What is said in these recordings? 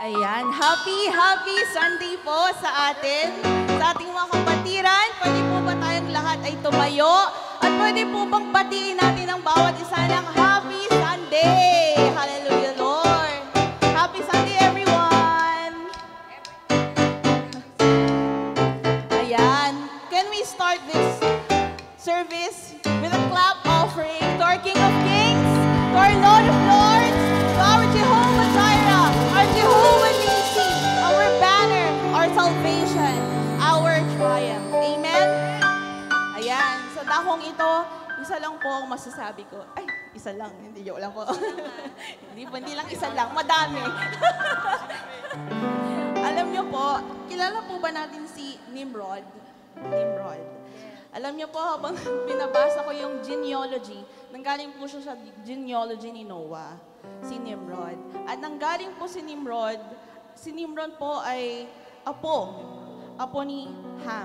Ayan, happy Sunday po sa atin, sa ating mga kapatiran. Pwede po ba tayong lahat ay tumayo? At pwede po bang batiin natin ang bawat isa ng Happy Sunday? Hallelujah, Lord! Happy Sunday, everyone! Ayan, can we start this service with a clap offering to our King of Kings, to our Lord of Lords, to our Jehovah Jireh, our Jehovah Nissi, our banner, our salvation, our triumph. Amen? Ayan, sa dakong ito, isa lang po ang masasabi ko. Ay, isa lang, hindi joke lang po. hindi lang isa lang, madami. Alam niyo po, kilala po ba natin si Nimrod? Nimrod. Alam niyo po, habang binabasa ko yung genealogy, nanggaling po siya sa genealogy ni Noah, si Nimrod. At nanggaling po si Nimrod po ay apo ni Ham.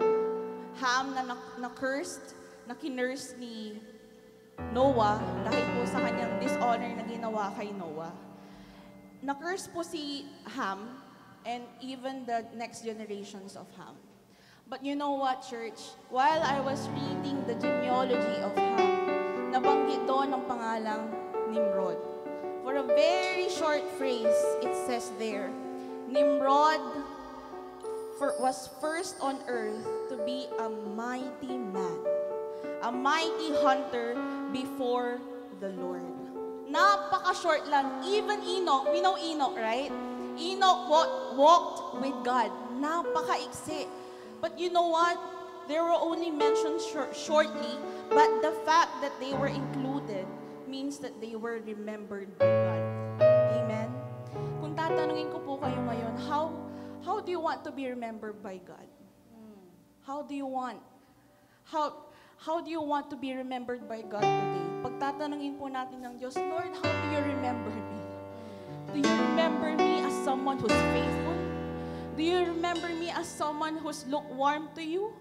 Ham na cursed, na kinurse ni Noah dahil po sa kanyang dishonor na ginawa kay Noah. Na-curse po si Ham and even the next generations of Ham. But you know what, church? While I was reading the genealogy of Ham, nabanggit doon ang pangalang Nimrod. For a very short phrase, it says there, Nimrod was first on earth to be a mighty man, a mighty hunter before the Lord. Napaka-short lang. Even Enoch, we know Enoch, right? Enoch walked with God. Napaka-iksi. But you know what? They were only mentioned shortly, but the fact that they were included means that they were remembered by God. Amen? Kung tatanungin ko po kayo ngayon, how do you want to be remembered by God? How do you want to be remembered by God today? Pag tatanungin po natin ng Diyos, Lord, how do you remember me? Do you remember me as someone who's faithful? Do you remember me as someone who's lukewarm to you?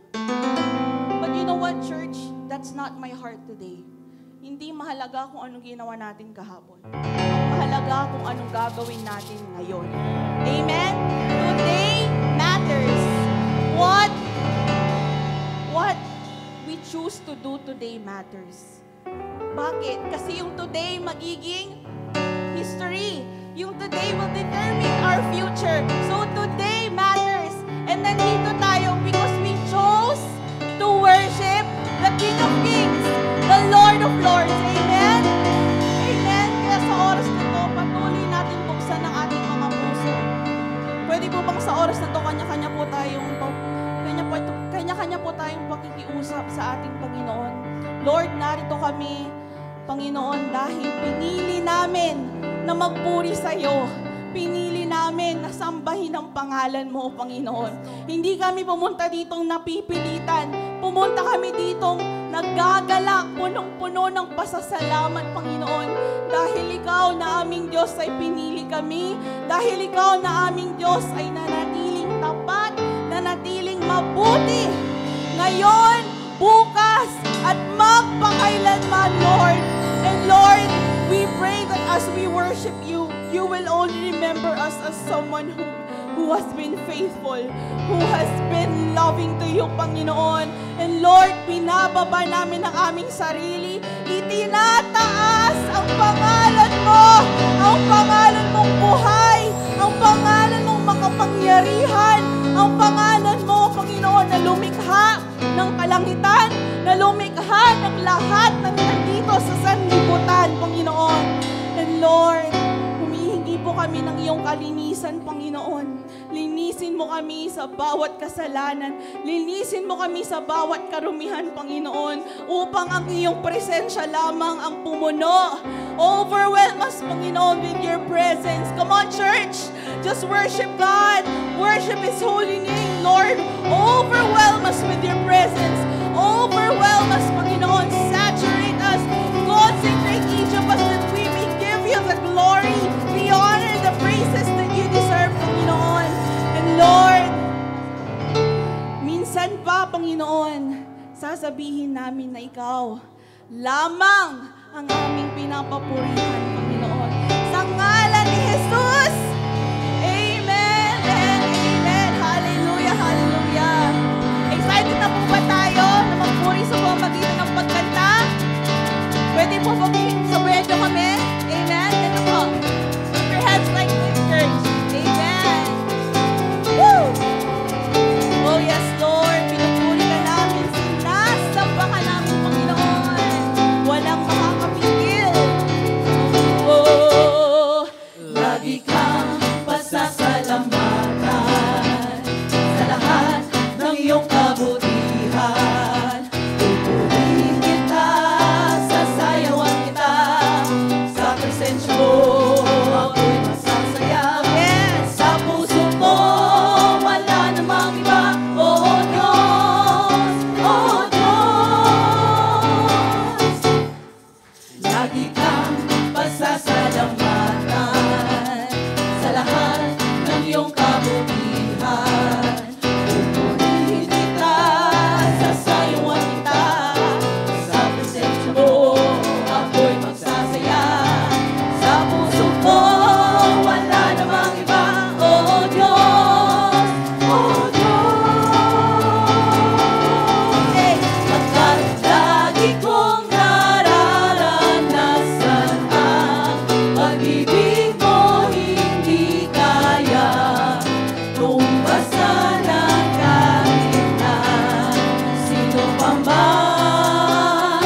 But you know what, church? That's not my heart today. Hindi mahalaga kung anong ginawa natin kahapon. Mahalaga kung anong gagawin natin ngayon. Amen? Today matters. What we choose to do today matters. Bakit? Kasi yung today magiging history. Yung today will determine our future. So today matters. And nandito tayo because we chose to worship the King of Kings, the Lord of Lords. Amen? Amen? Kaya sa oras na ito, patuloy natin buksan ang ating mga puso. Pwede po bang sa oras na ito, kanya-kanya po tayong pakikiusap sa ating Panginoon. Lord, narito kami, Panginoon, dahil pinili namin na magpuri sa iyo. Pinili namin na sambahin ang pangalan mo, Panginoon. Hindi kami pumunta ditong napipilitan. Pumunta kami ditong nagagalak, punong-puno ng pasasalamat, Panginoon. Dahil ikaw na aming Diyos ay pinili kami. Dahil ikaw na aming Diyos ay nanatiling tapat, nanatiling mabuti. Ngayon, bukas, at magpakailanman, Lord. And Lord, we pray that as we worship you, you will only remember us as someone who has been faithful, who has been loving to you, Panginoon. And Lord, pinababa namin ang aming sarili. Itinataas ang pangalan mo, ang pangalan mong buhay, ang pangalan mong makapangyarihan, ang pangalan mo, Panginoon, na lumikha ng kalangitan, na lumikha ng lahat ng nandito sa sanlibutan, Panginoon. And Lord, humihingi po kami ng iyong kalinisan, Panginoon. Linisin mo kami sa bawat kasalanan. Linisin mo kami sa bawat karumihan, Panginoon, upang ang iyong presensya lamang ang pumuno. Overwhelm us, Panginoon, with your presence. Come on, church. Just worship God. Worship His holy name, Lord. Overwhelm us with your presence. Overwhelm us, Panginoon. Saturate us. Consecrate each of us that we may give you the glory, the honor, the praises that you deserve, Panginoon. And Lord, minsan pa, Panginoon, sasabihin namin na ikaw lamang ang aming pinapapurihan, Panginoon. Sa ngalan ni Jesus, Amen. mapagkat. Pupurihin kita, sasayawan kita, sa presensya mo ako'y magsasaya. Sa puso ko wala namang iba, oh Diyos, oh Diyos. Pagkat lagi kong nararanasan ang pag-ibig mo, hindi kaya tumbasan ng kahit na sino pa man.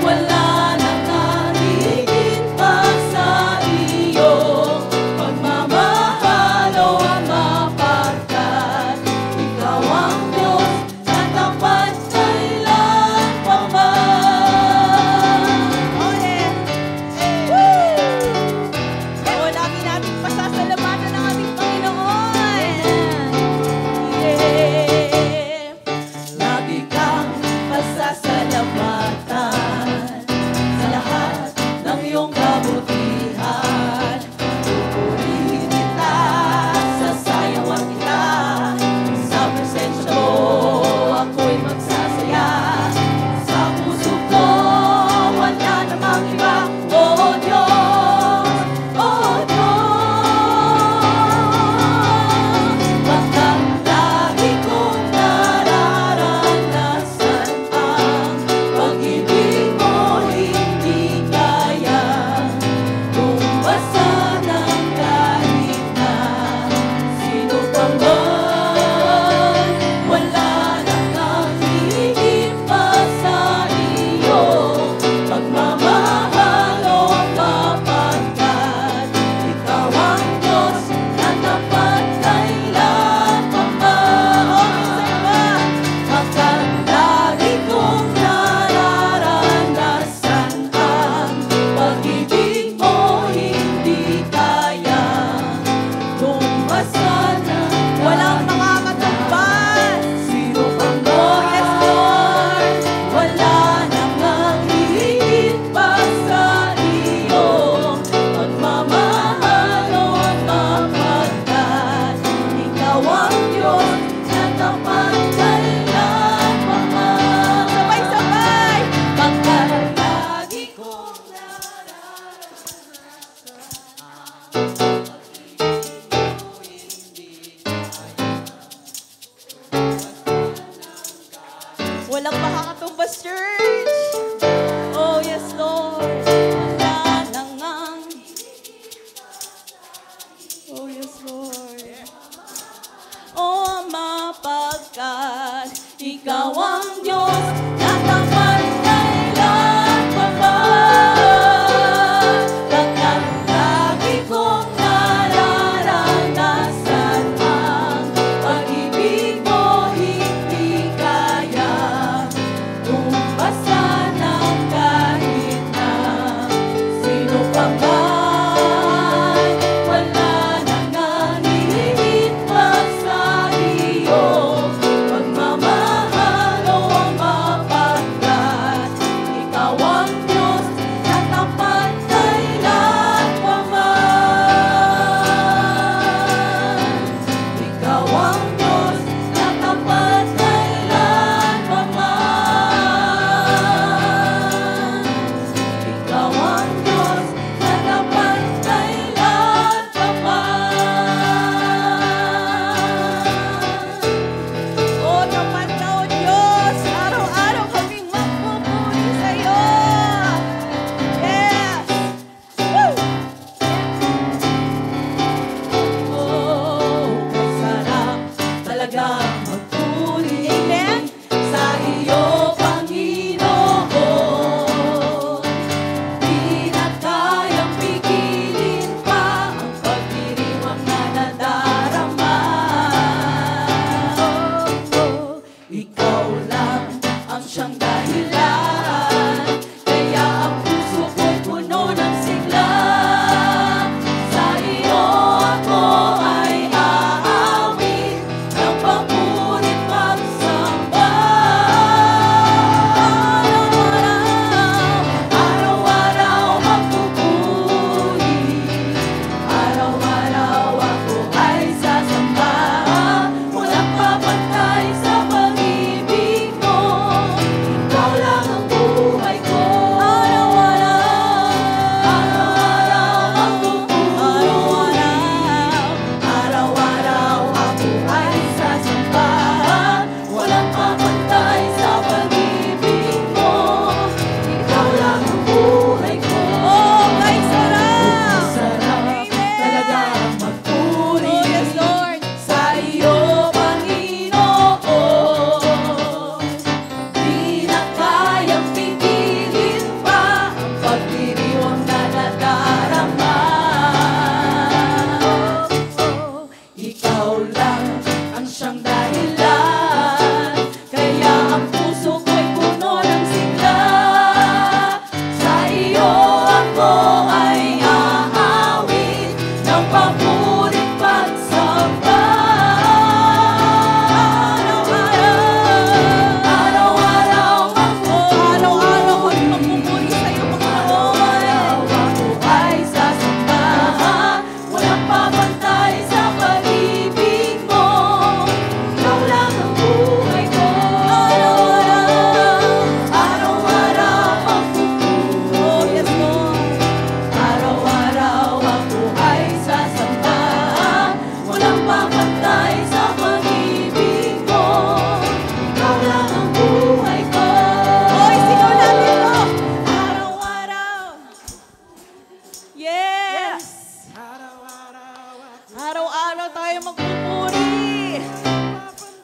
Wala nang hihigit pa sa iyong pagmamahal o mapagkat. Ikaw ang Diyos na tapat kailan pa man. Oo, lagi natin pasasalamatan ang ating Panginoon. Lagi kang pasasalamatan sa lahat ng iyong kabutihan. Pupurihin kita, sasayawan kita, sa presensya mo ako'y magsasaya. Sa puso ko wala namang iba, oh Diyos, oh Diyos. Pagkat lagi kong nararanasan ang pag-ibig mo, hindi kaya tumbasan ng kahit na sino pa man. Wala nang hihigit pa sa iyong pagmamahal o mapagkat. Ikaw ang Diyos na tapat kailan pa man. Pagkat lagi kong nararanasan ang pag-ibig mo, hindi kaya tumbasan ng walang makakatumbas. Sino pang oh yes Lord, wala namang hihigit pa sa iyong pagmamahal o mapagkat. Ikaw ang Diyos na tapat kailan pa man. Sabay-sabay! Pagkat lagi kong walang makakatumbas, church. Oh, yes, Lord. Wala nang oh, yes, Lord. Oh, mapagkat ikaw ang Diyos na tapat kailan pa man. Pagkat lagi kong nararanasan ang pag-ibig mo, hindi kaya tumbasan ng kahit na sino pa man. Wala nang hihigit pa sa iyong pagmamahal o mapagkat. Ikaw ang Diyos na tapat kailan pa man. Ikaw ang Diyos na tapat kailan pa man. Ikaw ang Diyos na tapat kailan pa man. O tapat ka, O Diyos, araw-araw kaming magpupuri sa'yo. Yes! Woo! Oh, kasarap siyang dahilan, kaya ang puso ko'y puno ng sigla. Sa iyo ako ay aawit ng papurit pagsamba. Araw-araw ako ay magpupuri sa'yo, Panginoon. Ako ay sasamba, walang pabantay sa pag-ibig mo. Ikaw lang ang buhay ko. Araw-araw ako, oh yes Lord. Araw-araw ako ay sasamba, walang pabantay sa pag-ibig mo. Ikaw lang ang buhay ko. Hoy, sigaw natin to! Araw-araw. Yes! Araw-araw tayo magpupuri.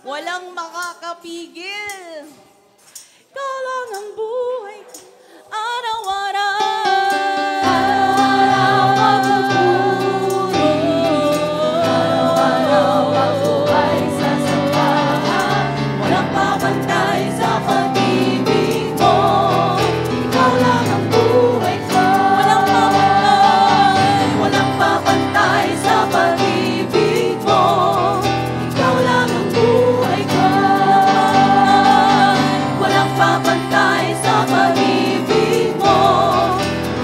Walang makakapigil. Ikaw lang ang buhay ko. Araw-araw. Araw-araw magpupuri. Araw-araw ako ay sasamba, walang papantay sa pag-ibig mo. Ikaw lang ang buhay ko. Walang papantay sa pag-ibig mo. Ikaw lang ang buhay ko. Walang papantay sa pag-ibig mo.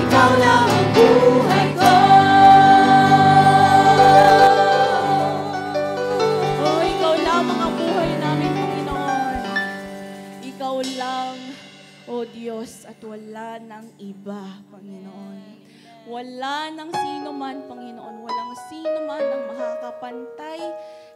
Ikaw lang ang buhay ko. Oh, ikaw lamang ang buhay namin, Panginoon. Ikaw lang, O Diyos, at wala nang iba, Panginoon. Wala nang sino man, Panginoon. Walang sino man ang makakapantay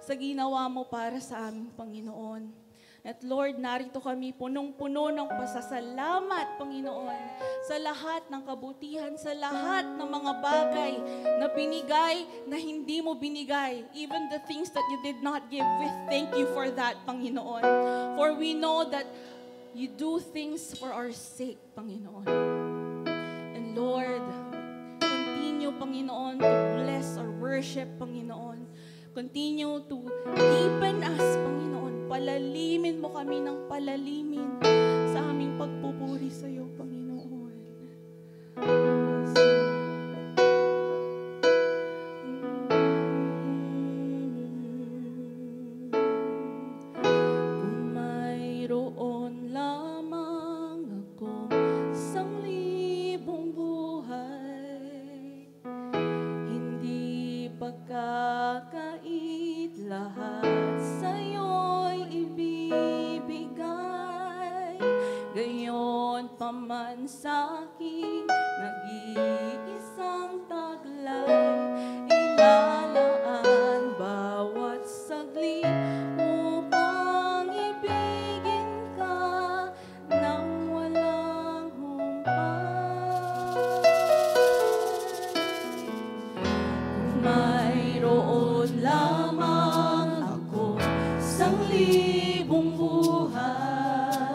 sa ginawa mo para sa aming Panginoon. At Lord, narito kami punong-puno ng pasasalamat, Panginoon, sa lahat ng kabutihan, sa lahat ng mga bagay na binigay, na hindi mo binigay. Even the things that you did not give, we thank you for that, Panginoon. For we know that you do things for our sake, Panginoon. And Lord, continue, Panginoon, to bless our worship, Panginoon. Continue to deepen us, Panginoon. Palalimin mo kami ng palalimin sa aming pagpupuri sa iyo, Panginoon. Kung mayroon lamang akong 1,000 buhay, hindi pagkakait lahat sa'yo'y ibibigay. Gayon pa man sa'king nag-iisang taglay, ilalaan bawat saglit upang ibigin ka nang walang humpay. Kung mayroon lamang ako 1,000 buhay,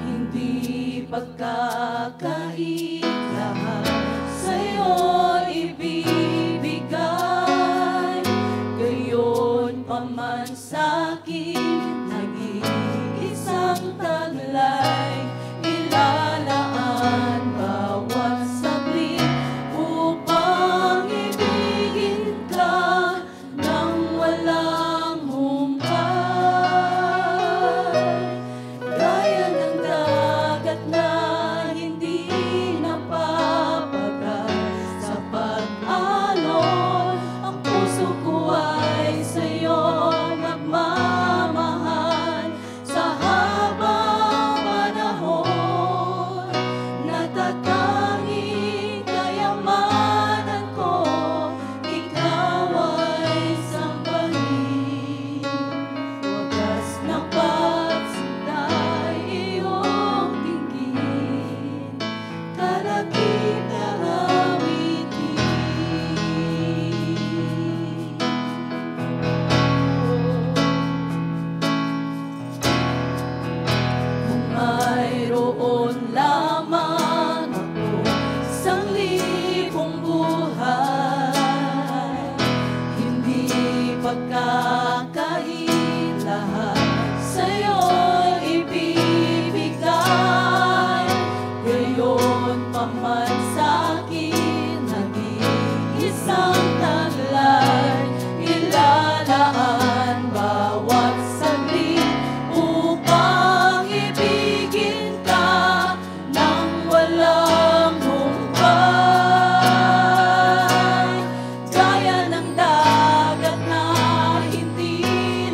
hindi pagkakait lahat sa'yo ibibigay. Gayon pa man sa'kin nag-iisang taglay, ilalaan bawat saglit upang ibigin ka nang walang humpay. Gaya ng dagat na hindi napapagas sa pag-alon, ang puso ko ay sa'yo magmamahal sa habang panahon. kahit lahat sa'yo'y ibibigay. Gayon pa man sa'kin nag-iisang taglay, ilalaan bawat saglit upang ibigin ka nang walang humpay. Gaya ng dagat na hindi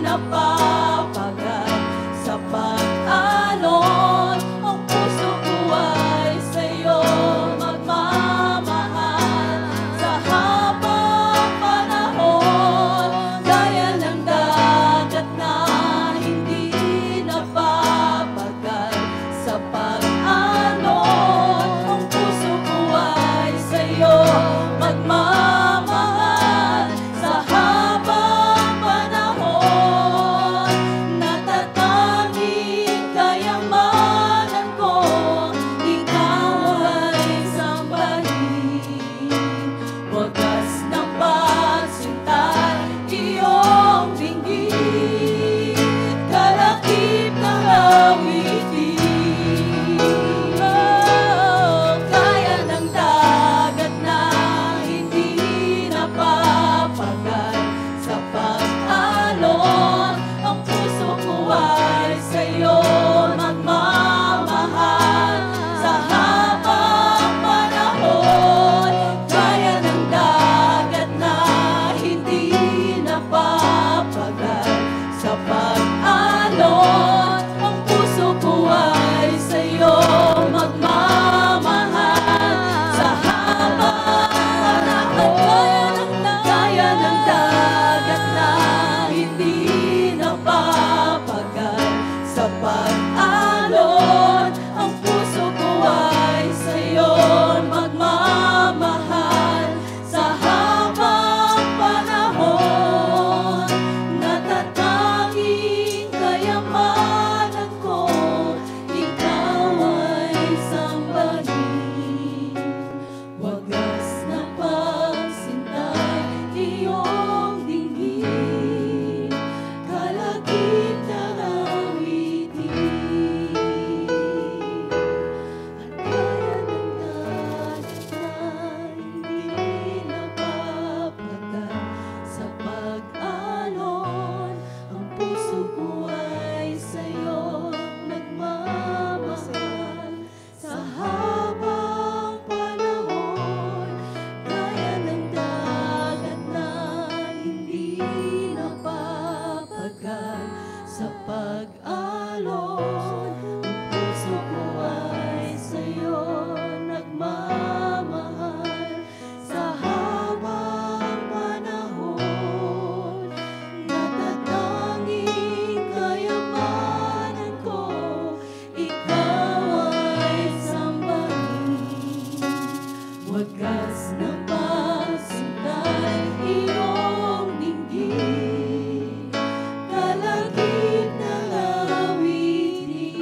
napapagat sa pag-alon, ang puso ko ay sa'yo magmamahal sa habang panahon. Gaya ng dagat na hindi napapagat sa pag-alon, ang puso ko ay sa'yo magmamahal sa habang panahon. Natatanging kayamanan ko, ikaw ay sambahin. Wagas ng pagsintay, iyong dinggin, kalakip ng awitin. Kaya ng dagat na hindi napapagat sa pag-alon, ang puso ko ay sa'yo magmamahal sa habang panahon. Kaya ng dagat na hindi napapagat sa pag-alon, ang puso ko ay sa'yo magmamahal sa habang panahon. Kaya ng dagat na hindi napapagat sa pag-alon, ang puso ko ay sa'yo magmamahal sa habang panahon. Natatanging kayamanan ko, ikaw ay sambahin. Wagas na pagsintay, iyong dinggin, kalakip ng awitin. At kaya ng dagat na hindi napapagat sa pag-alon, ang puso ko ay sa'yo nagmamahal sa habang panahon. Kaya ng dagat na hindi napapagat sa pag-alon, ang puso ko ay sa'yo nagmamahal sa habang panahon. Natatanging kayamanan ko, ikaw ay sambahin. Wagas na pagsintay, iyong dinggin, kalakip ng awitin.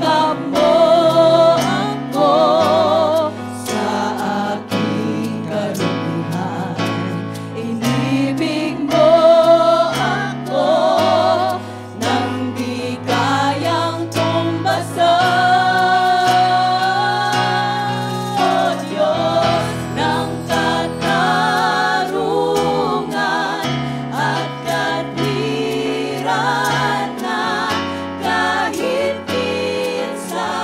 Yakap mo ako sa aking karumihan. Inibig mo ako nang di kayang tumbasan. O Diyos ng katarungan at katwiran na kahit minsan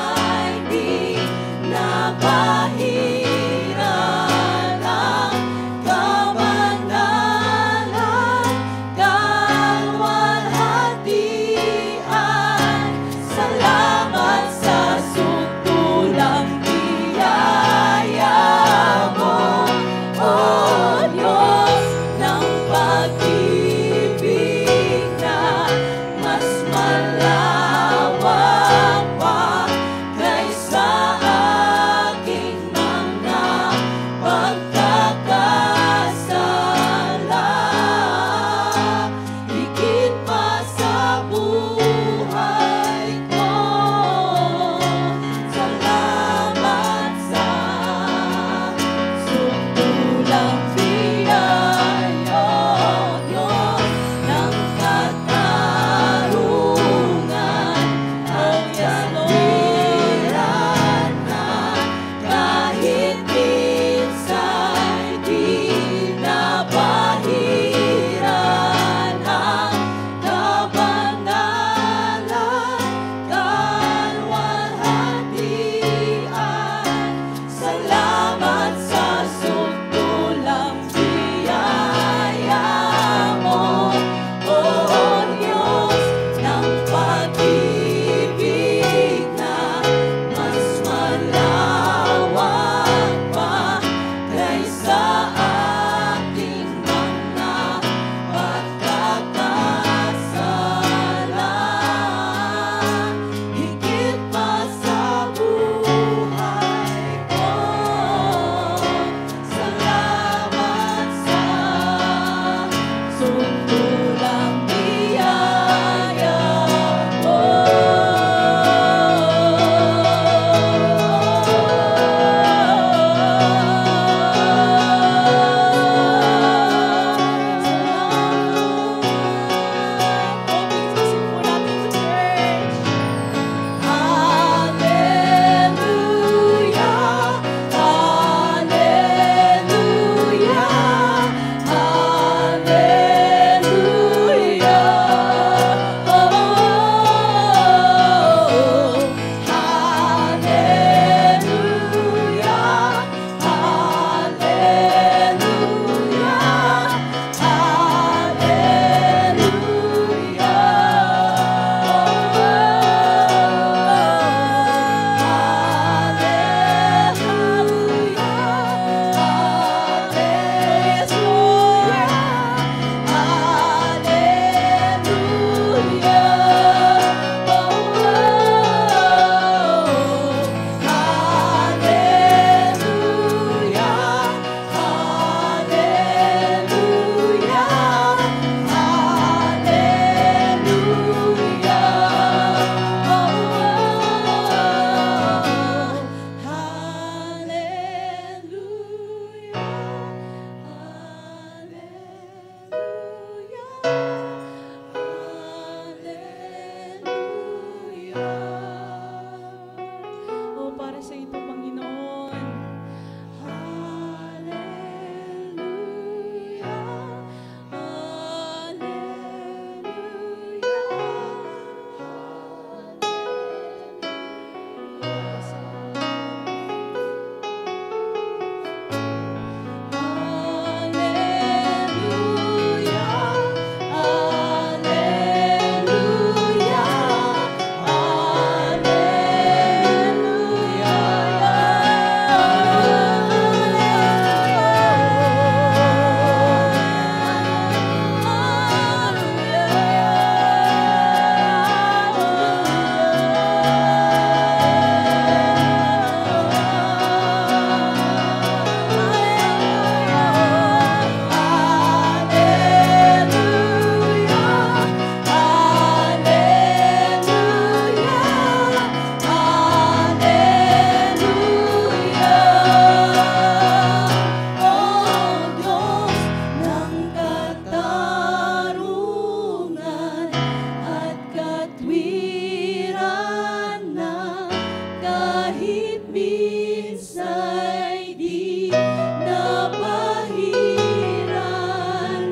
Kahit minsa'y di napahiran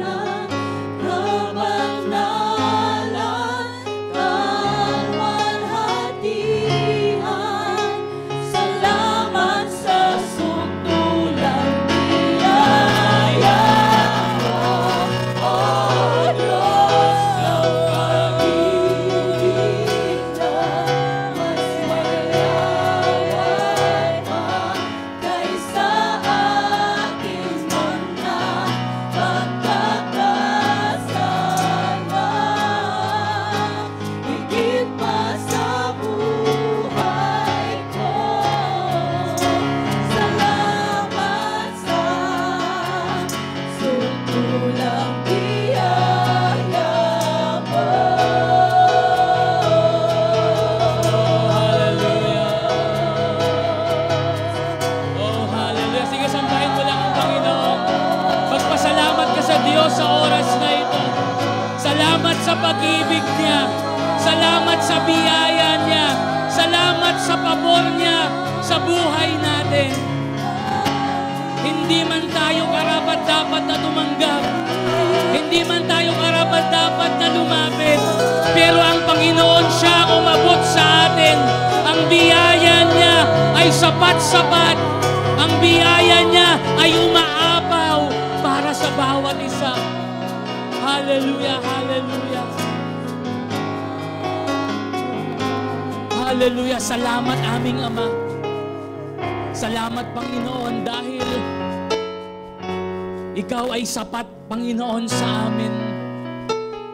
ang kabanalan, kalwalhatian. Salamat sa suntulang biyaya mo, O Diyos ng pag-ibig na mas malaway pa kaysa aking mga pagkakasala. Higit pa sa buhay ko, salamat sa suntulang biyaya mo. Oh, hallelujah. Sige, sambahin mo lang ang Panginoon. Magpasalamat ka sa Diyos sa oras na ito. Salamat sa pag-ibig niya. Salamat sa biyaya niya. Salamat sa pabor niya sa buhay natin. Hindi man tayo karapat-dapat na tumanggap. Hindi man tayo karapat-dapat na lumapit. Pero ang Panginoon siya ang umabot sa atin. Ang biyaya niya ay sapat-sapat. Ang biyaya niya ay umaapaw para sa bawat isa. Hallelujah, hallelujah. Hallelujah, salamat aming Ama. Salamat Panginoon dahil Ikaw ay sapat Panginoon sa amin.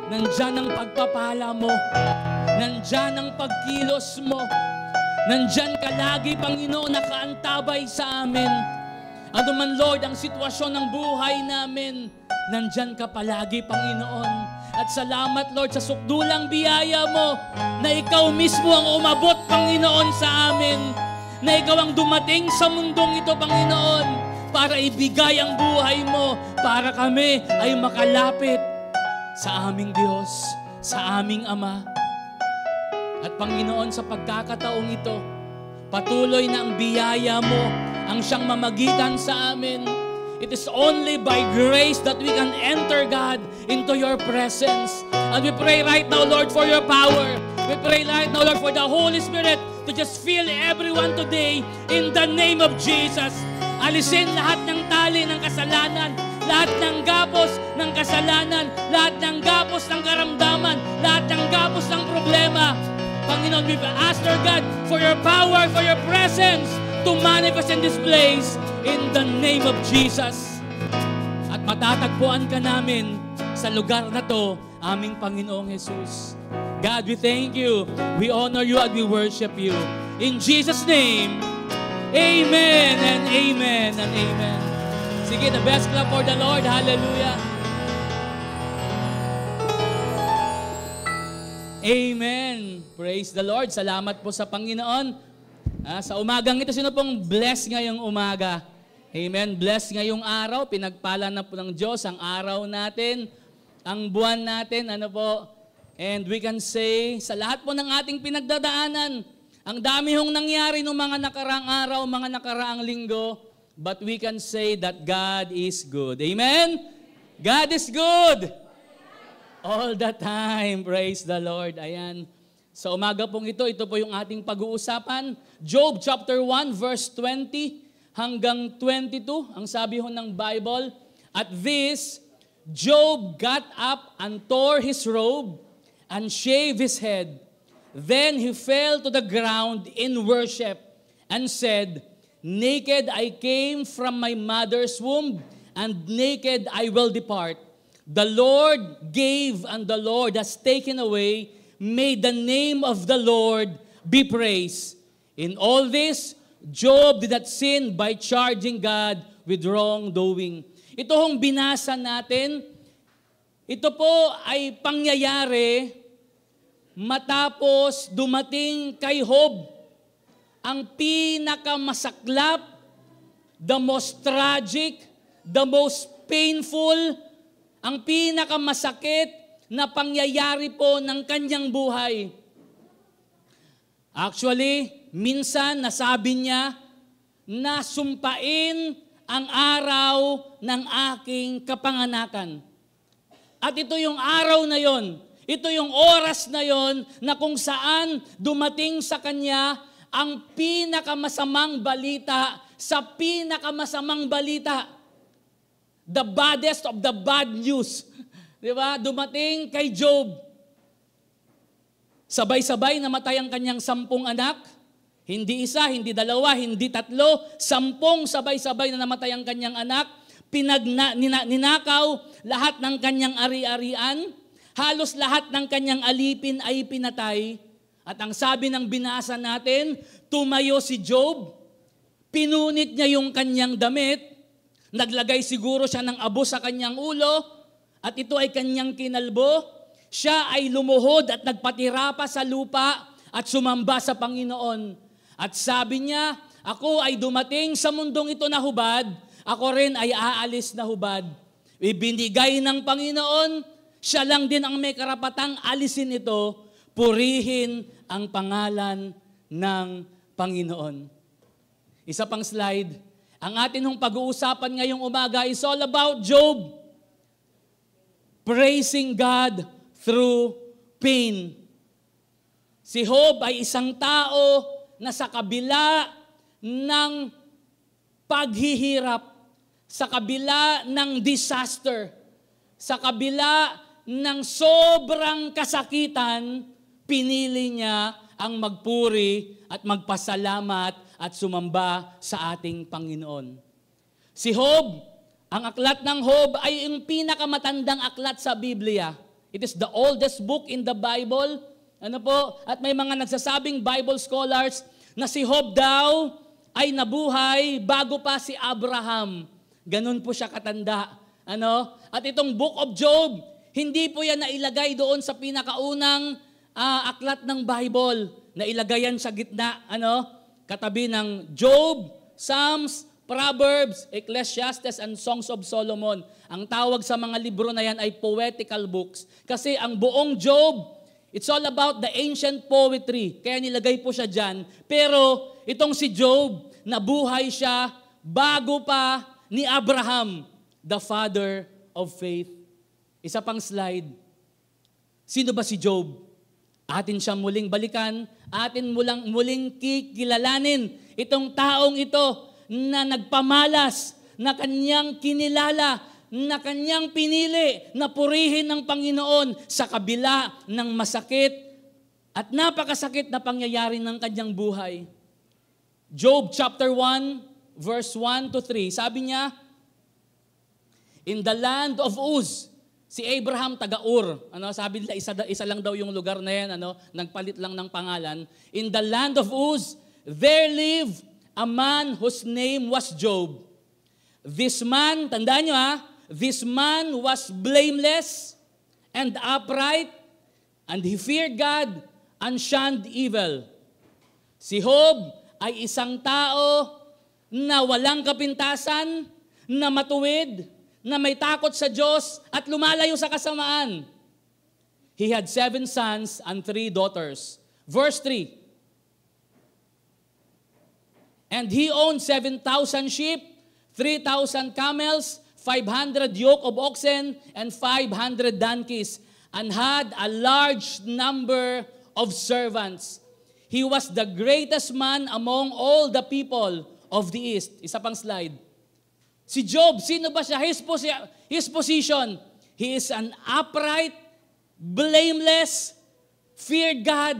Nandyan ang pagpapala mo. Nandyan ang pagkilos mo. Nandyan ka lagi Panginoon nakaantabay sa amin. Ano man Lord ang sitwasyon ng buhay namin, nandyan ka palagi Panginoon. At salamat Lord sa sukdulang biyaya mo na Ikaw mismo ang umabot Panginoon sa amin. Na Ikaw ang dumating sa mundong ito Panginoon para ibigay ang buhay mo para kami ay makalapit sa aming Diyos, sa aming Ama. At Panginoon sa pagkakataong ito, patuloy na ang biyaya mo ang siyang mamagitan sa amin. It is only by grace that we can enter, God, into your presence. And we pray right now, Lord, for your power. We pray right now, Lord, for the Holy Spirit to just fill everyone today in the name of Jesus. Alisin lahat ng tali ng kasalanan, lahat ng gapos ng kasalanan, lahat ng gapos ng karamdaman, lahat ng gapos ng problema. Panginoon, we ask, Lord God, for your power, for your presence to manifest in this place in the name of Jesus. At matatagpuan ka namin sa lugar na to, aming Panginoong Jesus. God, we thank you, we honor you, and we worship you. In Jesus' name, amen and amen and amen. Sige, the best clap for the Lord. Hallelujah. Amen. Praise the Lord. Salamat po sa Panginoon. Sa umagang ito, sino pong blessed ngayong umaga? Amen. Blessed ngayong araw. Pinagpala na po ng Diyos ang araw natin, ang buwan natin. Ano po? And we can say, sa lahat po ng ating pinagdadaanan, ang dami hong nangyari noong mga nakaraang araw, mga nakaraang linggo, but we can say that God is good. Amen? God is good. All the time. Praise the Lord. Ayan. Sa umaga pong ito po yung ating pag-uusapan. Job chapter 1 verse 20 hanggang 22. Ang sabi ho ng Bible, at this, Job got up and tore his robe and shaved his head. Then he fell to the ground in worship and said, naked I came from my mother's womb, and naked I will depart. The Lord gave, and the Lord has taken away. May the name of the Lord be praised. In all this, Job did not sin by charging God with wrongdoing. Ito hong binasa natin, ito po ay pangyayari matapos dumating kay Job ang pinakamasaklap, the most tragic, the most painful, ang pinakamasakit na pangyayari po ng kanyang buhay. Actually, minsan nasabi niya na sumpain ang araw ng aking kapanganakan. At ito yung araw na yon, ito yung oras na yon na kung saan dumating sa kanya ang pinakamasamang balita sa pinakamasamang balita. The baddest of the bad news. Di ba? Dumating kay Job. Sabay-sabay namatay ang kanyang 10 anak. Hindi isa, hindi dalawa, hindi tatlo. 10 sabay-sabay na namatay ang kanyang anak. Ninakaw lahat ng kanyang ari-arian. Halos lahat ng kanyang alipin ay pinatay. At ang sabi ng binasa natin, tumayo si Job. Pinunit niya yung kanyang damit. Naglagay siguro siya ng abo sa kanyang ulo. At ito ay kanyang kinalbo. Siya ay lumuhod at nagpatira pa sa lupa at sumamba sa Panginoon. At sabi niya, ako ay dumating sa mundong ito na hubad, ako rin ay aalis na hubad. Ibinigay ng Panginoon, siya lang din ang may karapatang alisin ito, purihin ang pangalan ng Panginoon. Isa pang slide. Ang atin hong pag-uusapan ngayong umaga is all about Job. Praising God through pain. Si Job ay isang tao na sa kabila ng paghihirap, sa kabila ng disaster, sa kabila ng sobrang kasakitan, pinili niya ang magpuri at magpasalamat at sumamba sa ating Panginoon. Si Job, ang aklat ng Job ay yung pinakamatandang aklat sa Biblia. It is the oldest book in the Bible. Ano po? At may mga nagsasabing Bible scholars na si Job daw ay nabuhay bago pa si Abraham. Ganun po siya katanda. Ano? At itong Book of Job, hindi po yan nailagay doon sa pinakaunang aklat ng Bible. Nailagay yan sa gitna. Ano? Katabi ng Job, Psalms, Proverbs, Ecclesiastes, and Songs of Solomon. Ang tawag sa mga libro na yan ay poetical books. Kasi ang buong Job, it's all about the ancient poetry. Kaya nilagay po siya dyan. Pero itong si Job, nabuhay siya bago pa ni Abraham, the father of faith. Isa pang slide. Sino ba si Job? Atin siya muling balikan, atin muling kikilalanin itong taong ito na nagpamalas, na kanyang kinilala, na kanyang pinili na purihin ng Panginoon sa kabila ng masakit at napakasakit na pangyayari ng kanyang buhay. Job chapter 1, verse 1 to 3, sabi niya, in the land of Uz, si Abraham taga-Ur, sabi nila isa lang daw yung lugar na yan, nagpalit lang ng pangalan. In the land of Uz, there lived a man whose name was Job. This man, tandaan nyo this man was blameless and upright, and he feared God and shunned evil. Si Job ay isang tao na walang kapintasan, na matuwid, na may takot sa Diyos at lumalayo sa kasamaan. He had 7 sons and 3 daughters. Verse 3. And he owned 7,000 sheep, 3,000 camels, 500 yoke of oxen, and 500 donkeys, and had a large number of servants. He was the greatest man among all the people of the east. Isa pang slide. Si Job, sino ba siya? His position. He is an upright, blameless, feared God,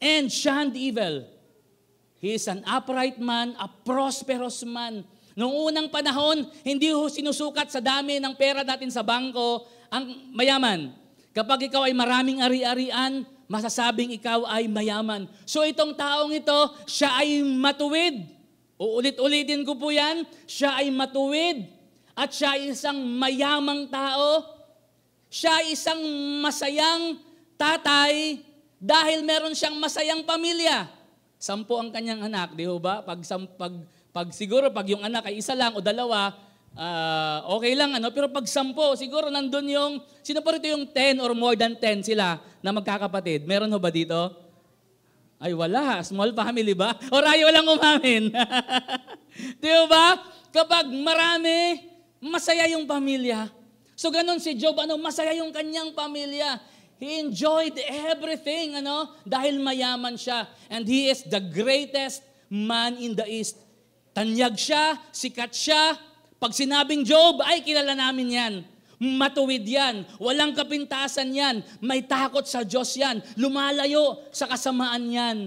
and shunned evil. He is an upright man, a prosperous man. Noong unang panahon, hindi ho sinusukat sa dami ng pera natin sa bangko ang mayaman. Kapag ikaw ay maraming ari-arian, masasabing ikaw ay mayaman. So itong taong ito, siya ay matuwid. Uulit-ulitin ko po yan, siya ay matuwid at siya ay isang mayamang tao. Siya ay isang masayang tatay dahil meron siyang masayang pamilya. 10 ang kanyang anak, di ho ba? Pag siguro pag yung anak ay isa lang o dalawa, okay lang pero pag 10, siguro nandun yung, sino pa rito yung 10 or more than 10 sila na magkakapatid? Meron ho ba dito? Ay wala, small family ba? Or ayaw lang umamin? Di ba? Kapag marami, masaya yung pamilya. So ganun si Job, masaya yung kanyang pamilya. He enjoyed everything, dahil mayaman siya. And he is the greatest man in the East. Tanyag siya, sikat siya. Pag sinabing Job, ay kilala namin yan. Matuwid yan, walang kapintasan yan, may takot sa Diyos yan, lumalayo sa kasamaan yan.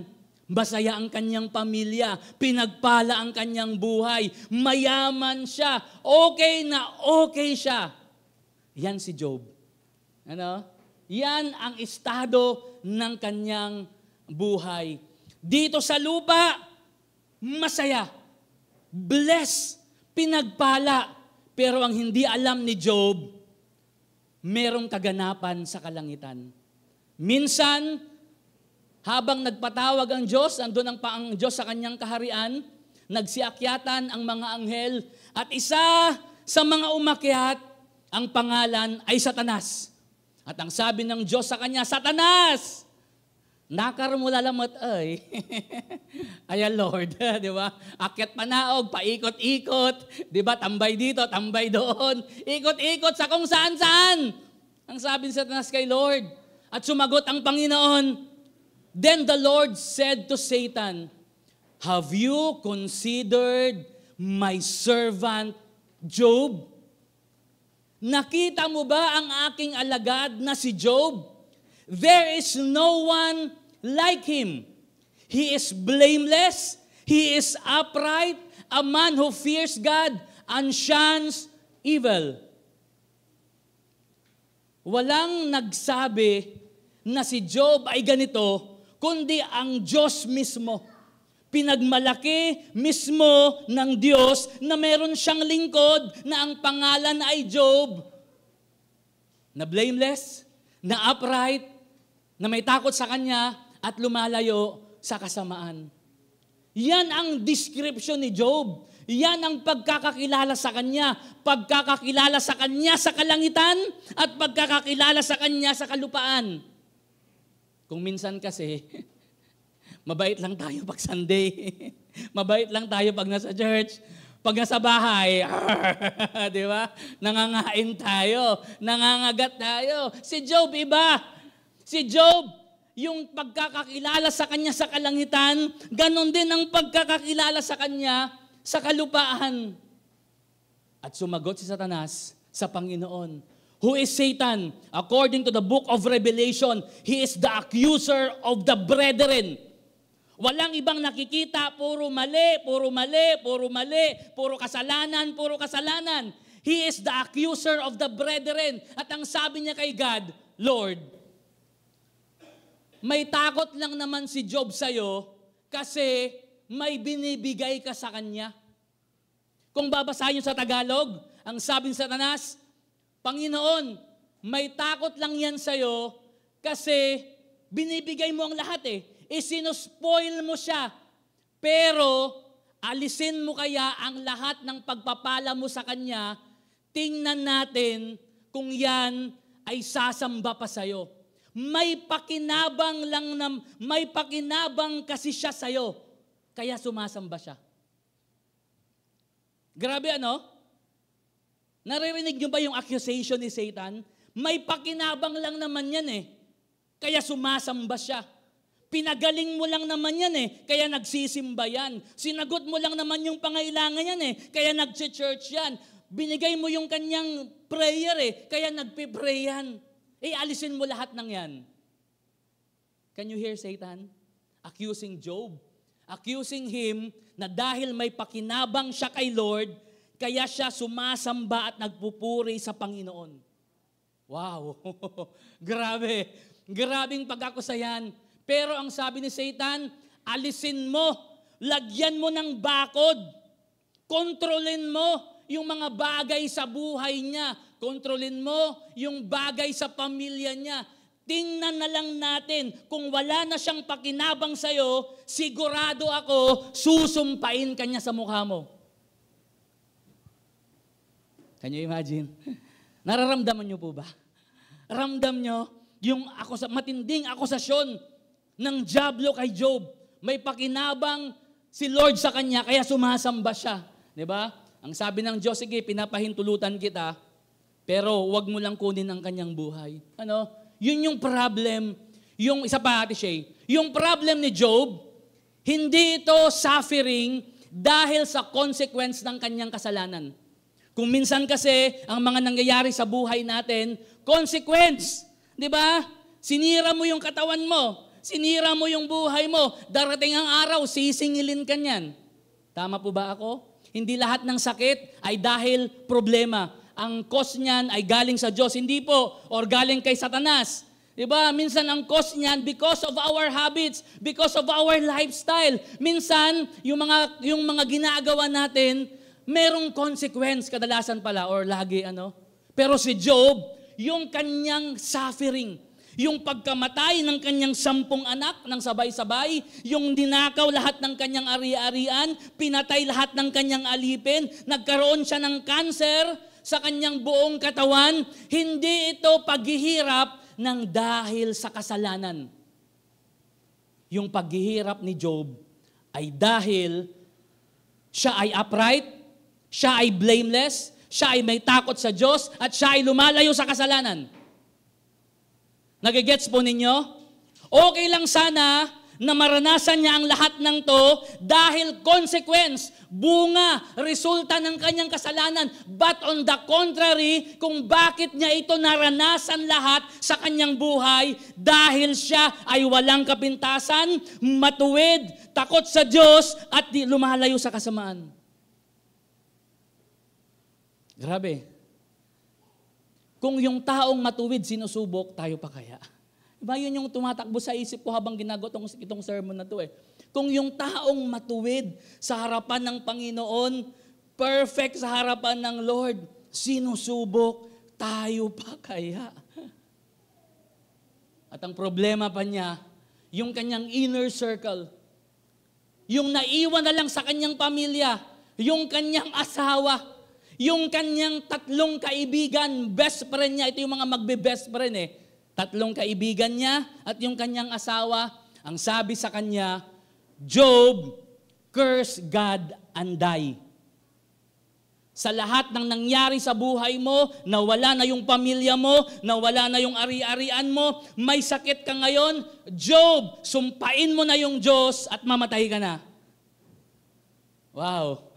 Masaya ang kanyang pamilya, pinagpala ang kanyang buhay, mayaman siya, okay na okay siya. Yan si Job. Yan ang estado ng kanyang buhay. Dito sa lupa, masaya, blessed, pinagpala. Pero ang hindi alam ni Job, merong kaganapan sa kalangitan. Minsan, habang nagpatawag ang Diyos, andun ang Diyos sa kanyang kaharian, nagsiakyatan ang mga anghel, at isa sa mga umakyat, ang pangalan ay Satanas. At ang sabi ng Diyos sa kanya, Satanas! Nakar mo lalamot ay. Ayan Lord, di ba? Akyat panaog, paikot-ikot, di ba? Tambay dito, tambay doon. Ikot-ikot sa kung saan-saan. Ang sabi ni Satanas kay Lord. At sumagot ang Panginoon. Then the Lord said to Satan, have you considered my servant Job? Nakita mo ba ang aking alagad na si Job? There is no one like him. He is blameless. He is upright. A man who fears God and shuns evil. Walang nagsabi na si Job ay ganito, kundi ang Diyos mismo. Pinagmalaki mismo ng Diyos na meron siyang lingkod na ang pangalan ay Job. Na blameless, na upright, na may takot sa kanya at lumalayo sa kasamaan. Yan ang description ni Job. Yan ang pagkakakilala sa kanya. Pagkakakilala sa kanya sa kalangitan at pagkakakilala sa kanya sa kalupaan. Kung minsan kasi, mabait lang tayo pag Sunday. Mabait lang tayo pag nasa church. Pag nasa bahay, di ba? Nangangain tayo, nangangagat tayo. Si Job iba. Si Job, yung pagkakakilala sa kanya sa kalangitan, ganon din ang pagkakakilala sa kanya sa kalupaan. At sumagot si Satanas sa Panginoon. Who is Satan? According to the book of Revelation, he is the accuser of the brethren. Walang ibang nakikita, puro mali, puro mali, puro mali, puro kasalanan, puro kasalanan. He is the accuser of the brethren. At ang sabi niya kay God, Lord, may takot lang naman si Job sa'yo kasi may binibigay ka sa kanya. Kung babasahin sa Tagalog, ang sabi ng Satanas, Panginoon, may takot lang yan sa'yo kasi binibigay mo ang lahat eh. Isinospoil mo siya. Pero alisin mo kaya ang lahat ng pagpapala mo sa kanya, tingnan natin kung yan ay sasamba pa sa'yo. May pakinabang kasi siya sa'yo. Kaya sumasamba siya. Grabe Naririnig niyo ba yung accusation ni Satan? May pakinabang lang naman yan eh. Kaya sumasamba siya. Pinagaling mo lang naman yan eh. Kaya nagsisimba yan. Sinagot mo lang naman yung pangailangan yan eh. Kaya nag-church yan. Binigay mo yung kanyang prayer eh. Kaya nagpipray yan. Alisin mo lahat ng yan. Can you hear Satan? Accusing Job. Accusing him na dahil may pakinabang siya kay Lord, kaya siya sumasamba at nagpupuri sa Panginoon. Wow! Grabe! Grabing pag-akusayan. Pero ang sabi ni Satan, alisin mo, lagyan mo ng bakod, kontrolin mo yung mga bagay sa buhay niya, kontrolin mo yung bagay sa pamilya niya. Tingnan na lang natin, kung wala na siyang pakinabang sa'yo, sigurado ako, susumpain ka niya sa mukha mo. Can you imagine? Nararamdaman niyo po ba? Ramdam niyo yung matinding akusasyon ng dyablo kay Job. May pakinabang si Lord sa kanya, kaya sumasamba siya. Di ba? Ang sabi ng Diyos, sige, pinapahintulutan kita, pero wag mo lang kunin ang kanyang buhay. Ano? Yun yung problem. Yung isa pa, Ate Shay, yung problem ni Job, hindi ito suffering dahil sa consequence ng kanyang kasalanan. Kung minsan kasi, ang mga nangyayari sa buhay natin, consequence. Di ba? Sinira mo yung katawan mo. Sinira mo yung buhay mo. Darating ang araw, sisingilin ka niyan. Tama po ba ako? Hindi lahat ng sakit ay dahil problema. Ang cause niyan ay galing sa Diyos. Hindi po. Or galing kay Satanas. Diba? Minsan ang cause niyan because of our habits, because of our lifestyle. Minsan, yung mga ginagawa natin, merong consequence kadalasan pala or lagi ano. Pero si Job, yung kanyang suffering, yung pagkamatay ng kanyang 10 anak ng sabay-sabay, yung dinakaw lahat ng kanyang ari-arian, pinatay lahat ng kanyang alipin, nagkaroon siya ng cancer sa kanyang buong katawan, hindi ito paghihirap ng dahil sa kasalanan. Yung paghihirap ni Job ay dahil siya ay upright, siya ay blameless, siya ay may takot sa Diyos, at siya ay lumalayo sa kasalanan. Nagigets po ninyo? Okay lang sana na maranasan niya ang lahat ng to dahil consequence, bunga, resulta ng kanyang kasalanan. But on the contrary, kung bakit niya ito naranasan lahat sa kanyang buhay, dahil siya ay walang kapintasan, matuwid, takot sa Diyos, at lumalayo sa kasamaan. Grabe. Kung yung taong matuwid sinusubok, tayo pa kaya? Diba yun yung tumatakbo sa isip ko habang ginagawa itong sermon na to eh. Kung yung taong matuwid sa harapan ng Panginoon, perfect sa harapan ng Lord, sinusubok, tayo pa kaya? At ang problema pa niya, yung kanyang inner circle, yung naiwan na lang sa kanyang pamilya, yung kanyang asawa, yung kanyang 3 kaibigan, best friend niya, ito yung mga magbe-best friend eh. 3 kaibigan niya at yung kanyang asawa, ang sabi sa kanya, Job, curse God and die. Sa lahat ng nangyari sa buhay mo, nawala na yung pamilya mo, nawala na yung ari-arian mo, may sakit ka ngayon, Job, sumpain mo na yung Diyos at mamatay ka na. Wow.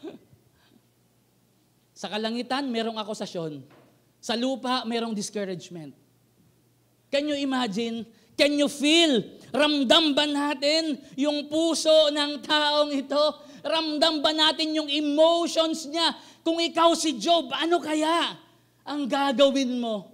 Sa kalangitan, merong akusasyon. Sa lupa, merong discouragement. Can you imagine? Can you feel? Ramdam ba natin yung puso ng taong ito? Ramdam ba natin yung emotions niya? Kung ikaw si Job, ano kaya ang gagawin mo?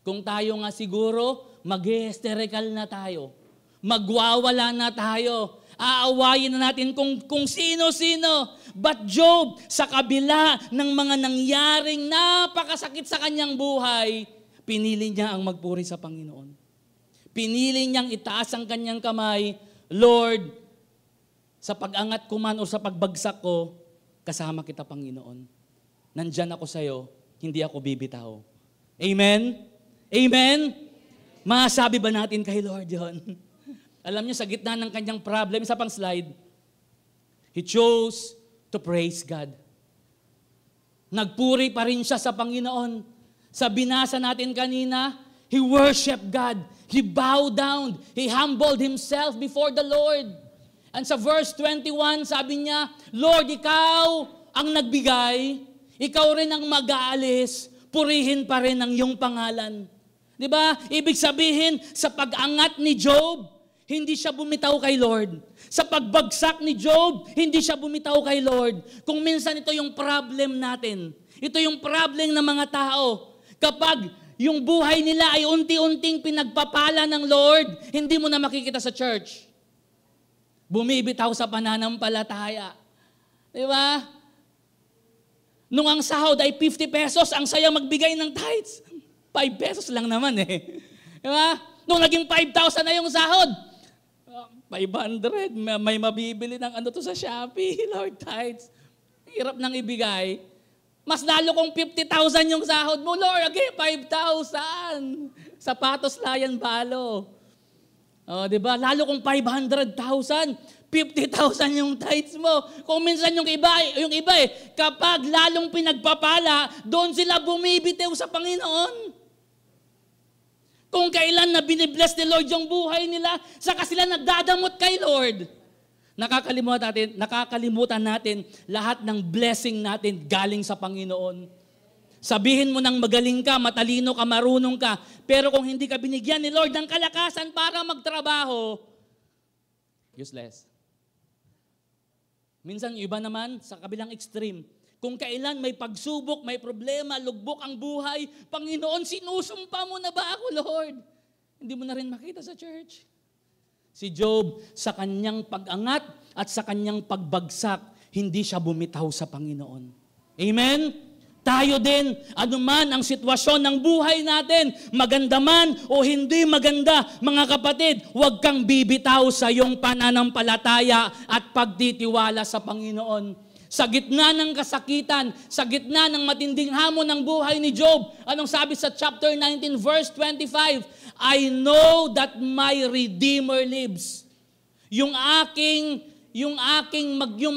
Kung tayo nga siguro, mag-hysterical na tayo. Magwawala na tayo. Aawayin na natin kung sino-sino. But Job, sa kabila ng mga nangyaring napakasakit sa kanyang buhay, pinili niya ang magpuri sa Panginoon. Pinili niyang itaas ang kanyang kamay, Lord, sa pag-angat ko man o sa pagbagsak ko, kasama kita, Panginoon. Nandyan ako sa'yo, hindi ako bibitaw. Amen? Amen? Masabi ba natin kay Lord yun? Alam niyo, sa gitna ng kanyang problem, isa pang slide, he chose to praise God. Nagpuri pa rin siya sa Panginoon. Sa binasa natin kanina, he worshiped God. He bowed down. He humbled himself before the Lord. And sa verse 21, sabi niya, Lord, ikaw ang nagbigay, ikaw rin ang mag-aalis, purihin pa rin ang iyong pangalan. Diba? Ibig sabihin, sa pag-angat ni Job, hindi siya bumitaw kay Lord. Sa pagbagsak ni Job, hindi siya bumitaw kay Lord. Kung minsan ito yung problem natin. Ito yung problem ng mga tao. Kapag yung buhay nila ay unti-unting pinagpapala ng Lord, hindi mo na makikita sa church. Bumibitaw sa pananampalataya. Di ba? Nung ang sahod ay 50 pesos, ang saya magbigay ng tithes. 5 pesos lang naman eh. Di ba? Nung naging 5,000 na yung sahod, 500, may mabibili ng ano to sa Shopee, Lord, tithes. Hirap nang ibigay. Mas lalo kung 50,000 yung sahod mo, Lord, again, 5,000. Sapatos, layan, balo. Di ba? Lalo kung 500,000, 50,000 yung tithes mo. Kung minsan yung iba kapag lalong pinagpapala, doon sila bumibitiw sa Panginoon. Kung kailan na binibless ni Lord yung buhay nila, saka sila nagdadamot kay Lord. Nakakalimutan natin lahat ng blessing natin galing sa Panginoon. Sabihin mo nang magaling ka, matalino ka, marunong ka, pero kung hindi ka binigyan ni Lord ng kalakasan para magtrabaho, useless. Minsan yung iba naman, sa kabilang extreme, kung kailan may pagsubok, may problema, lugbok ang buhay, Panginoon, sinusumpa mo na ba ako, Lord? Hindi mo na rin makita sa church. Si Job, sa kanyang pag-angat at sa kanyang pagbagsak, hindi siya bumitaw sa Panginoon. Amen? Tayo din, anuman ang sitwasyon ng buhay natin, maganda man o hindi maganda, mga kapatid, huwag kang bibitaw sa iyong pananampalataya at pagtitiwala sa Panginoon. Sa gitna ng kasakitan, sa gitna ng matinding hamon ng buhay ni Job, anong sabi sa chapter 19 verse 25? I know that my Redeemer lives. Yung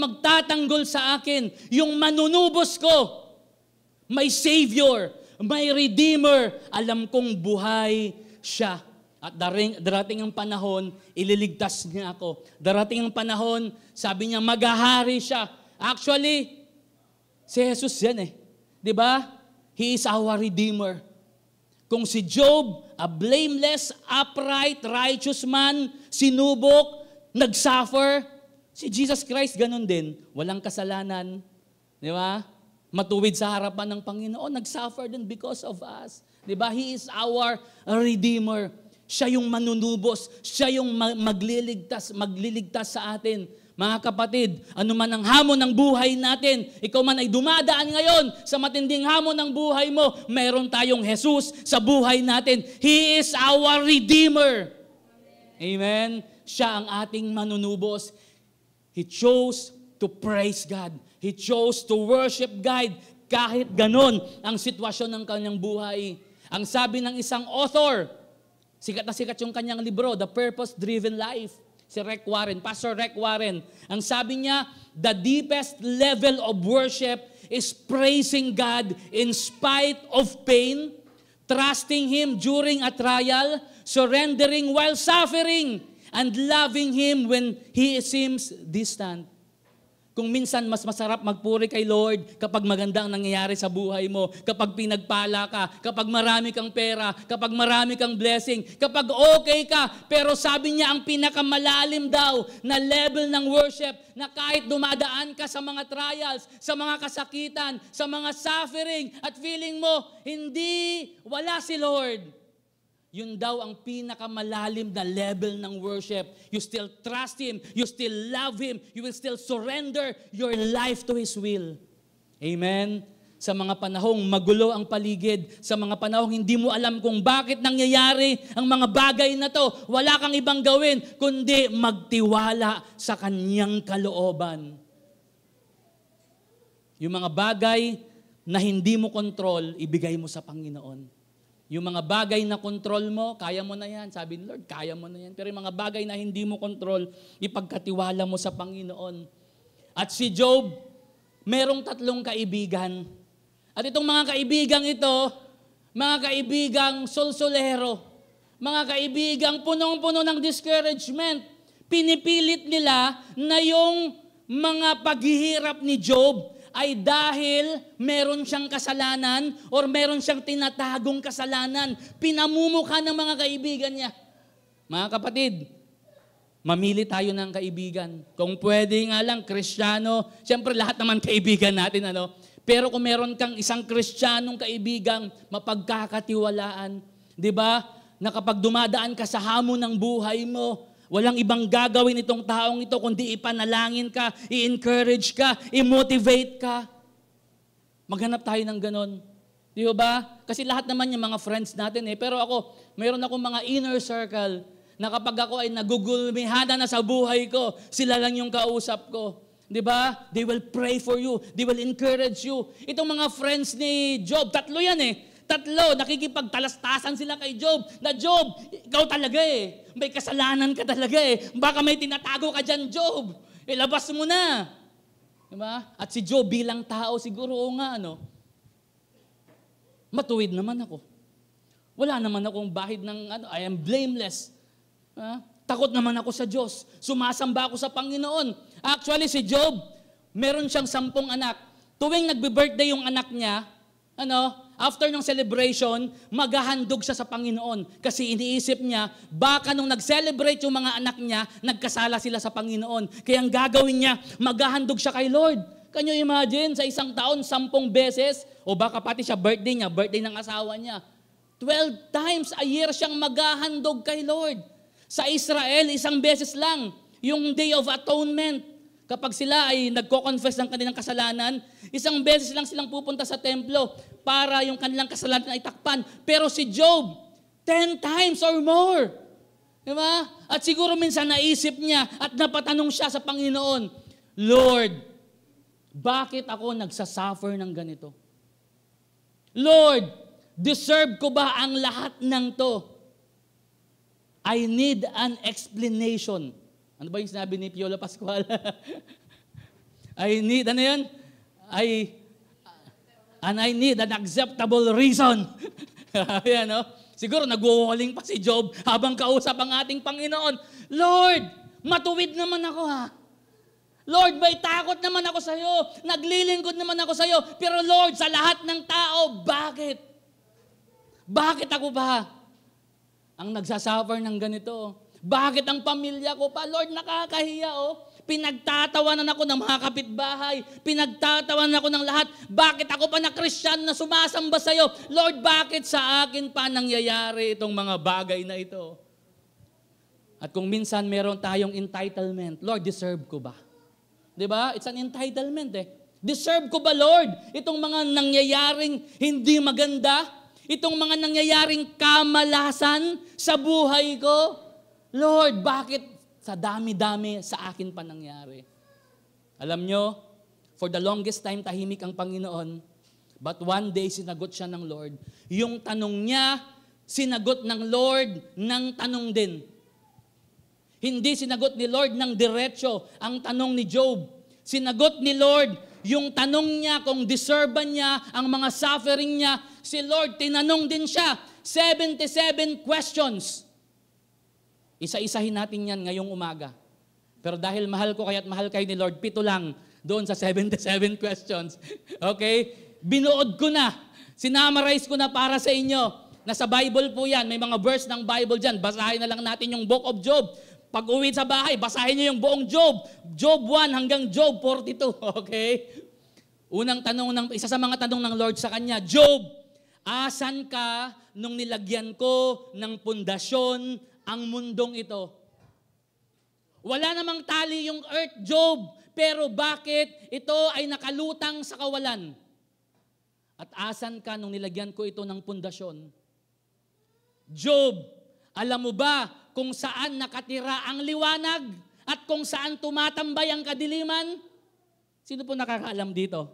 magtatanggol sa akin, yung manunubos ko, may Savior, may Redeemer, alam kong buhay siya. At darating ang panahon, ililigtas niya ako. Darating ang panahon, sabi niya, maghahari siya. Actually, si Jesus yan Di ba? He is our Redeemer. Kung si Job, a blameless, upright, righteous man, sinubok, nagsuffer, si Jesus Christ ganun din. Walang kasalanan. Di ba? Matuwid sa harapan ng Panginoon, nagsuffer din because of us. Diba? He is our Redeemer. Siya yung manunubos, siya yung magliligtas sa atin. Mga kapatid, anuman ang hamon ng buhay natin, ikaw man ay dumadaan ngayon sa matinding hamon ng buhay mo, mayroon tayong Jesus sa buhay natin. He is our Redeemer. Amen? Siya ang ating manunubos. He chose to praise God. He chose to worship God kahit ganon ang sitwasyon ng kanyang buhay. Ang sabi ng isang author, sikat na sikat yung kanyang libro, The Purpose-Driven Life, si Rick Warren, Pastor Rick Warren. Ang sabi niya, the deepest level of worship is praising God in spite of pain, trusting Him during a trial, surrendering while suffering, and loving Him when He seems distant. Kung minsan mas masarap magpuri kay Lord kapag maganda ang nangyayari sa buhay mo, kapag pinagpala ka, kapag marami kang pera, kapag marami kang blessing, kapag okay ka, pero sabi niya ang pinakamalalim daw na level ng worship na kahit dumadaan ka sa mga trials, sa mga kasakitan, sa mga suffering at feeling mo, wala si Lord. Yun daw ang pinakamalalim na level ng worship. You still trust Him. You still love Him. You will still surrender your life to His will. Amen? Sa mga panahong magulo ang paligid, sa mga panahong hindi mo alam kung bakit nangyayari ang mga bagay na to, wala kang ibang gawin, kundi magtiwala sa Kanyang kalooban. Yung mga bagay na hindi mo kontrol, ibigay mo sa Panginoon. Yung mga bagay na kontrol mo, kaya mo na yan. Sabi ni Lord, kaya mo na yan. Pero yung mga bagay na hindi mo kontrol, ipagkatiwala mo sa Panginoon. At si Job, merong 3 kaibigan. At itong mga kaibigang ito, mga kaibigang solsolero, mga kaibigang punong-puno ng discouragement, pinipilit nila na yung mga paghihirap ni Job ay dahil meron siyang kasalanan or meron siyang tinatagong kasalanan. Pinamumukha ng mga kaibigan niya. Mga kapatid, mamili tayo ng kaibigan. Kung pwede nga lang, Kristiyano, siyempre lahat naman kaibigan natin, Pero kung meron kang isang Kristiyanong kaibigang mapagkakatiwalaan, di ba? Na kapag dumadaan ka sa hamon ng buhay mo, walang ibang gagawin itong taong ito kundi ipanalangin ka, i-encourage ka, i-motivate ka. Maghanap tayo ng ganon. Di ba? Kasi lahat naman yung mga friends natin Pero ako, mayroon akong mga inner circle na kapag ako ay nagugulmihada na sa buhay ko, sila lang yung kausap ko. Di ba? They will pray for you. They will encourage you. Itong mga friends ni Job, 3 yan Tatlo, nakikipagtalastasan sila kay Job. Na Job, ikaw talaga eh. May kasalanan ka talaga eh. Baka may tinatago ka dyan, Job. Ilabas mo na. Diba? At si Job bilang tao, siguro nga, matuwid naman ako. Wala naman akong bahid ng, I am blameless. Takot naman ako sa Diyos. Sumasamba ako sa Panginoon. Actually, si Job, meron siyang 10 anak. Tuwing nagbe-birthday yung anak niya, after ng celebration, maghahandog siya sa Panginoon. Kasi iniisip niya, baka nung nag-celebrate yung mga anak niya, nagkasala sila sa Panginoon. Kaya ang gagawin niya, maghahandog siya kay Lord. Can you imagine, sa isang taon, 10 beses, o baka pati siya birthday niya, birthday ng asawa niya, 12 times a year siyang maghahandog kay Lord. Sa Israel, 1 beses lang, yung Day of Atonement. Kapag sila ay nagko-confess ng kanilang kasalanan, 1 beses lang silang pupunta sa templo para yung kanilang kasalanan ay takpan. Pero si Job, 10 times or more. Diba? At siguro minsan naisip niya at napatanong siya sa Panginoon, Lord, bakit ako nagsasuffer ng ganito? Lord, deserve ko ba ang lahat ng to? I need an explanation. Ano ba yung sinabi ni Piolo Pascual? I need, I need an acceptable reason. Ayan, Siguro nag-walling pa si Job habang kausap ang ating Panginoon. Lord, matuwid naman ako ha. Lord, may takot naman ako sa iyo. Naglilingkod naman ako sa iyo. Pero Lord, sa lahat ng tao, bakit? Bakit ako ba ang nagsasuffer ng ganito? Bakit ang pamilya ko pa? Lord, nakakahiya Pinagtatawanan ako ng mga kapitbahay. Pinagtatawanan ako ng lahat. Bakit ako pa na Christian na sumasamba sa iyo? Lord, bakit sa akin pa nangyayari itong mga bagay na ito? At kung minsan meron tayong entitlement, Lord, deserve ko ba? Diba? It's an entitlement Deserve ko ba, Lord? Itong mga nangyayaring hindi maganda? Itong mga nangyayaring kamalasan sa buhay ko? Lord, bakit sa dami-dami sa akin pa nangyari? Alam nyo, for the longest time, tahimik ang Panginoon. But one day, sinagot siya ng Lord. Yung tanong niya, sinagot ng Lord ng tanong din. Hindi sinagot ni Lord ng diretso ang tanong ni Job. Sinagot ni Lord yung tanong niya kung deserve niya ang mga suffering niya. Si Lord, tinanong din siya. 77 questions. Isa-isahin natin yan ngayong umaga. Pero dahil mahal ko kaya't mahal kayo ni Lord, 7 lang doon sa 77 questions. Okay? Binuod ko na. Sinamarize ko na para sa inyo. Nasa Bible po yan. May mga verse ng Bible dyan. Basahin na lang natin yung Book of Job. Pag uwi sa bahay, basahin niyo yung buong Job. Job 1 hanggang Job 42. Okay? Isa sa mga tanong ng Lord sa kanya, Job, asan ka nung nilagyan ko ng pundasyon ang mundong ito? Wala namang tali yung earth, Job, pero bakit ito ay nakalutang sa kawalan? At asan ka nung nilagyan ko ito ng pundasyon? Job, alam mo ba kung saan nakatira ang liwanag at kung saan tumatambay ang kadiliman? Sino po nakakaalam dito?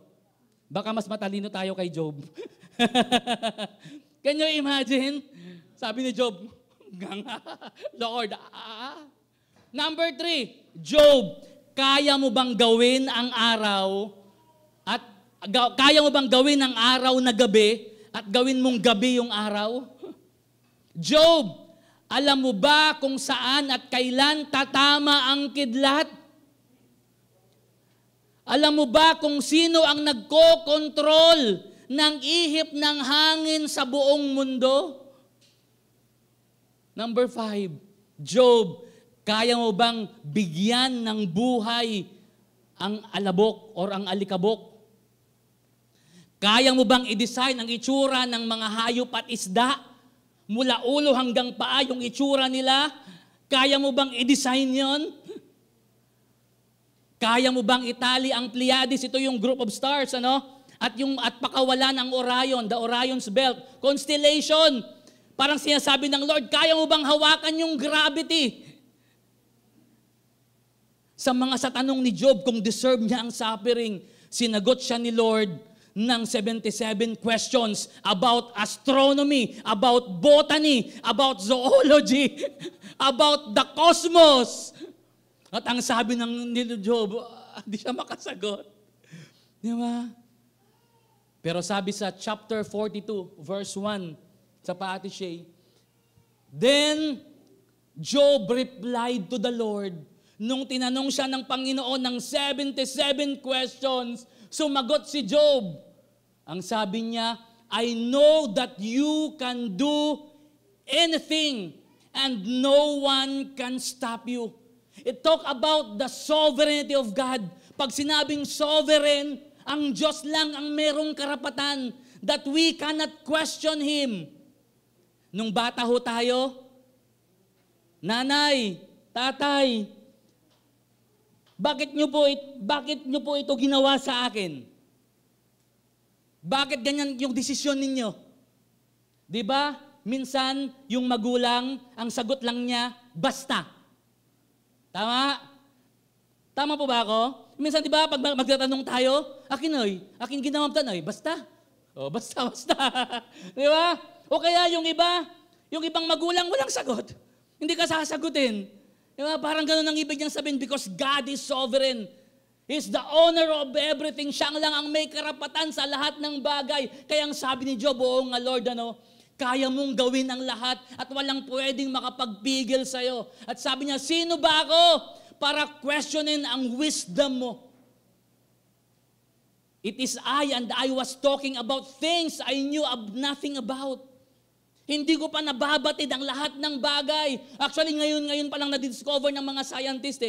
Baka mas matalino tayo kay Job. Can you imagine? Sabi ni Job, Lord, Number 3, Job, kaya mo bang gawin ang araw at kaya mo bang gawin ang araw na gabi at gawin mong gabi yung araw? Job, alam mo ba kung saan at kailan tatama ang kidlat? Alam mo ba kung sino ang nagko-control ng ihip ng hangin sa buong mundo? Number 5, Job, kaya mo bang bigyan ng buhay ang alabok or ang alikabok? Kaya mo bang i-design ang itsura ng mga hayop at isda? Mula ulo hanggang paa yung itsura nila? Kaya mo bang i-design yon? Kaya mo bang itali ang Pleiades? Ito yung group of stars, At pakawalan ang Orion, the Orion's belt, constellation. Parang sinasabi ng Lord, kaya mo bang hawakan yung gravity? Sa tanong ni Job kung deserve niya ang suffering, sinagot siya ni Lord ng 77 questions about astronomy, about botany, about zoology, about the cosmos. At ang sabi ng ni Job, di siya makasagot. Di ba? Pero sabi sa chapter 42, verse 1, sa Paati Shay, then Job replied to the Lord. Nung tinanong siya ng Panginoon ng 77 questions, sumagot si Job. Ang sabi niya, I know that you can do anything and no one can stop you. It talk about the sovereignty of God. Pag sinabing sovereign, ang Diyos lang ang merong karapatan that we cannot question Him. Nung bata ho tayo, nanay, tatay, bakit nyo po ito ginawa sa akin? Bakit ganyan yung desisyon ninyo? Di ba? Minsan, yung magulang, ang sagot lang niya, basta. Tama? Tama po ba ako? Minsan, di ba, pag magtatanong tayo, akin ginawang tanay, basta. O, basta. Di ba? O kaya yung ibang magulang, walang sagot. Hindi ka sasagutin. Di ba? Parang ganun ang ibig niyang sabihin because God is sovereign. He's the owner of everything. Siya lang ang may karapatan sa lahat ng bagay. Kaya ang sabi ni Job, oo nga Lord, kaya mong gawin ang lahat at walang pwedeng makapagpigil sa'yo. At sabi niya, sino ba ako para questionin ang wisdom mo? It is I and I was talking about things I knew nothing about. Hindi ko pa nababatid ang lahat ng bagay. Actually, ngayon pa lang na-discover ng mga scientist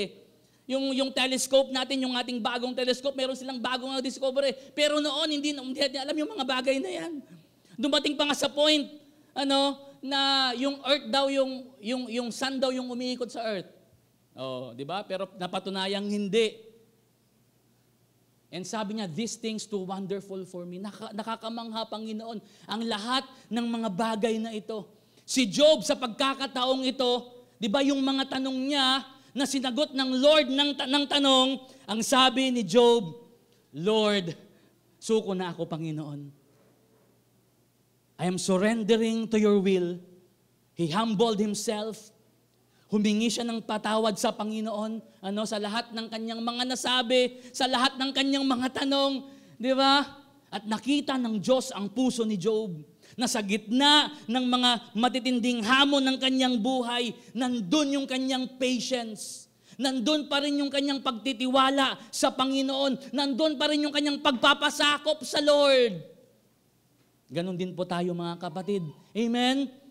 Yung telescope natin, yung ating bagong telescope, meron silang bagong na-discover Pero noon, hindi alam yung mga bagay na yan. Dumating pa nga sa point, na yung earth daw, yung sun daw yung umiikot sa earth. Oh, di ba? Pero napatunayang hindi. And sabi niya, these things too wonderful for me. Nakakamangha, Panginoon, ang lahat ng mga bagay na ito. Si Job, sa pagkakataong ito, di ba yung mga tanong niya, na sinagot ng Lord ng tanong, ang sabi ni Job, Lord, suko na ako, Panginoon. I am surrendering to your will. He humbled himself. Humingi siya ng patawad sa Panginoon, sa lahat ng kanyang mga nasabi, sa lahat ng kanyang mga tanong, di ba? At nakita ng Diyos ang puso ni Job, na sa gitna ng mga matitinding hamon ng kanyang buhay, nandun yung kanyang patience. Nandun pa rin yung kanyang pagtitiwala sa Panginoon. Nandun pa rin yung kanyang pagpapasakop sa Lord. Ganon din po tayo mga kapatid. Amen?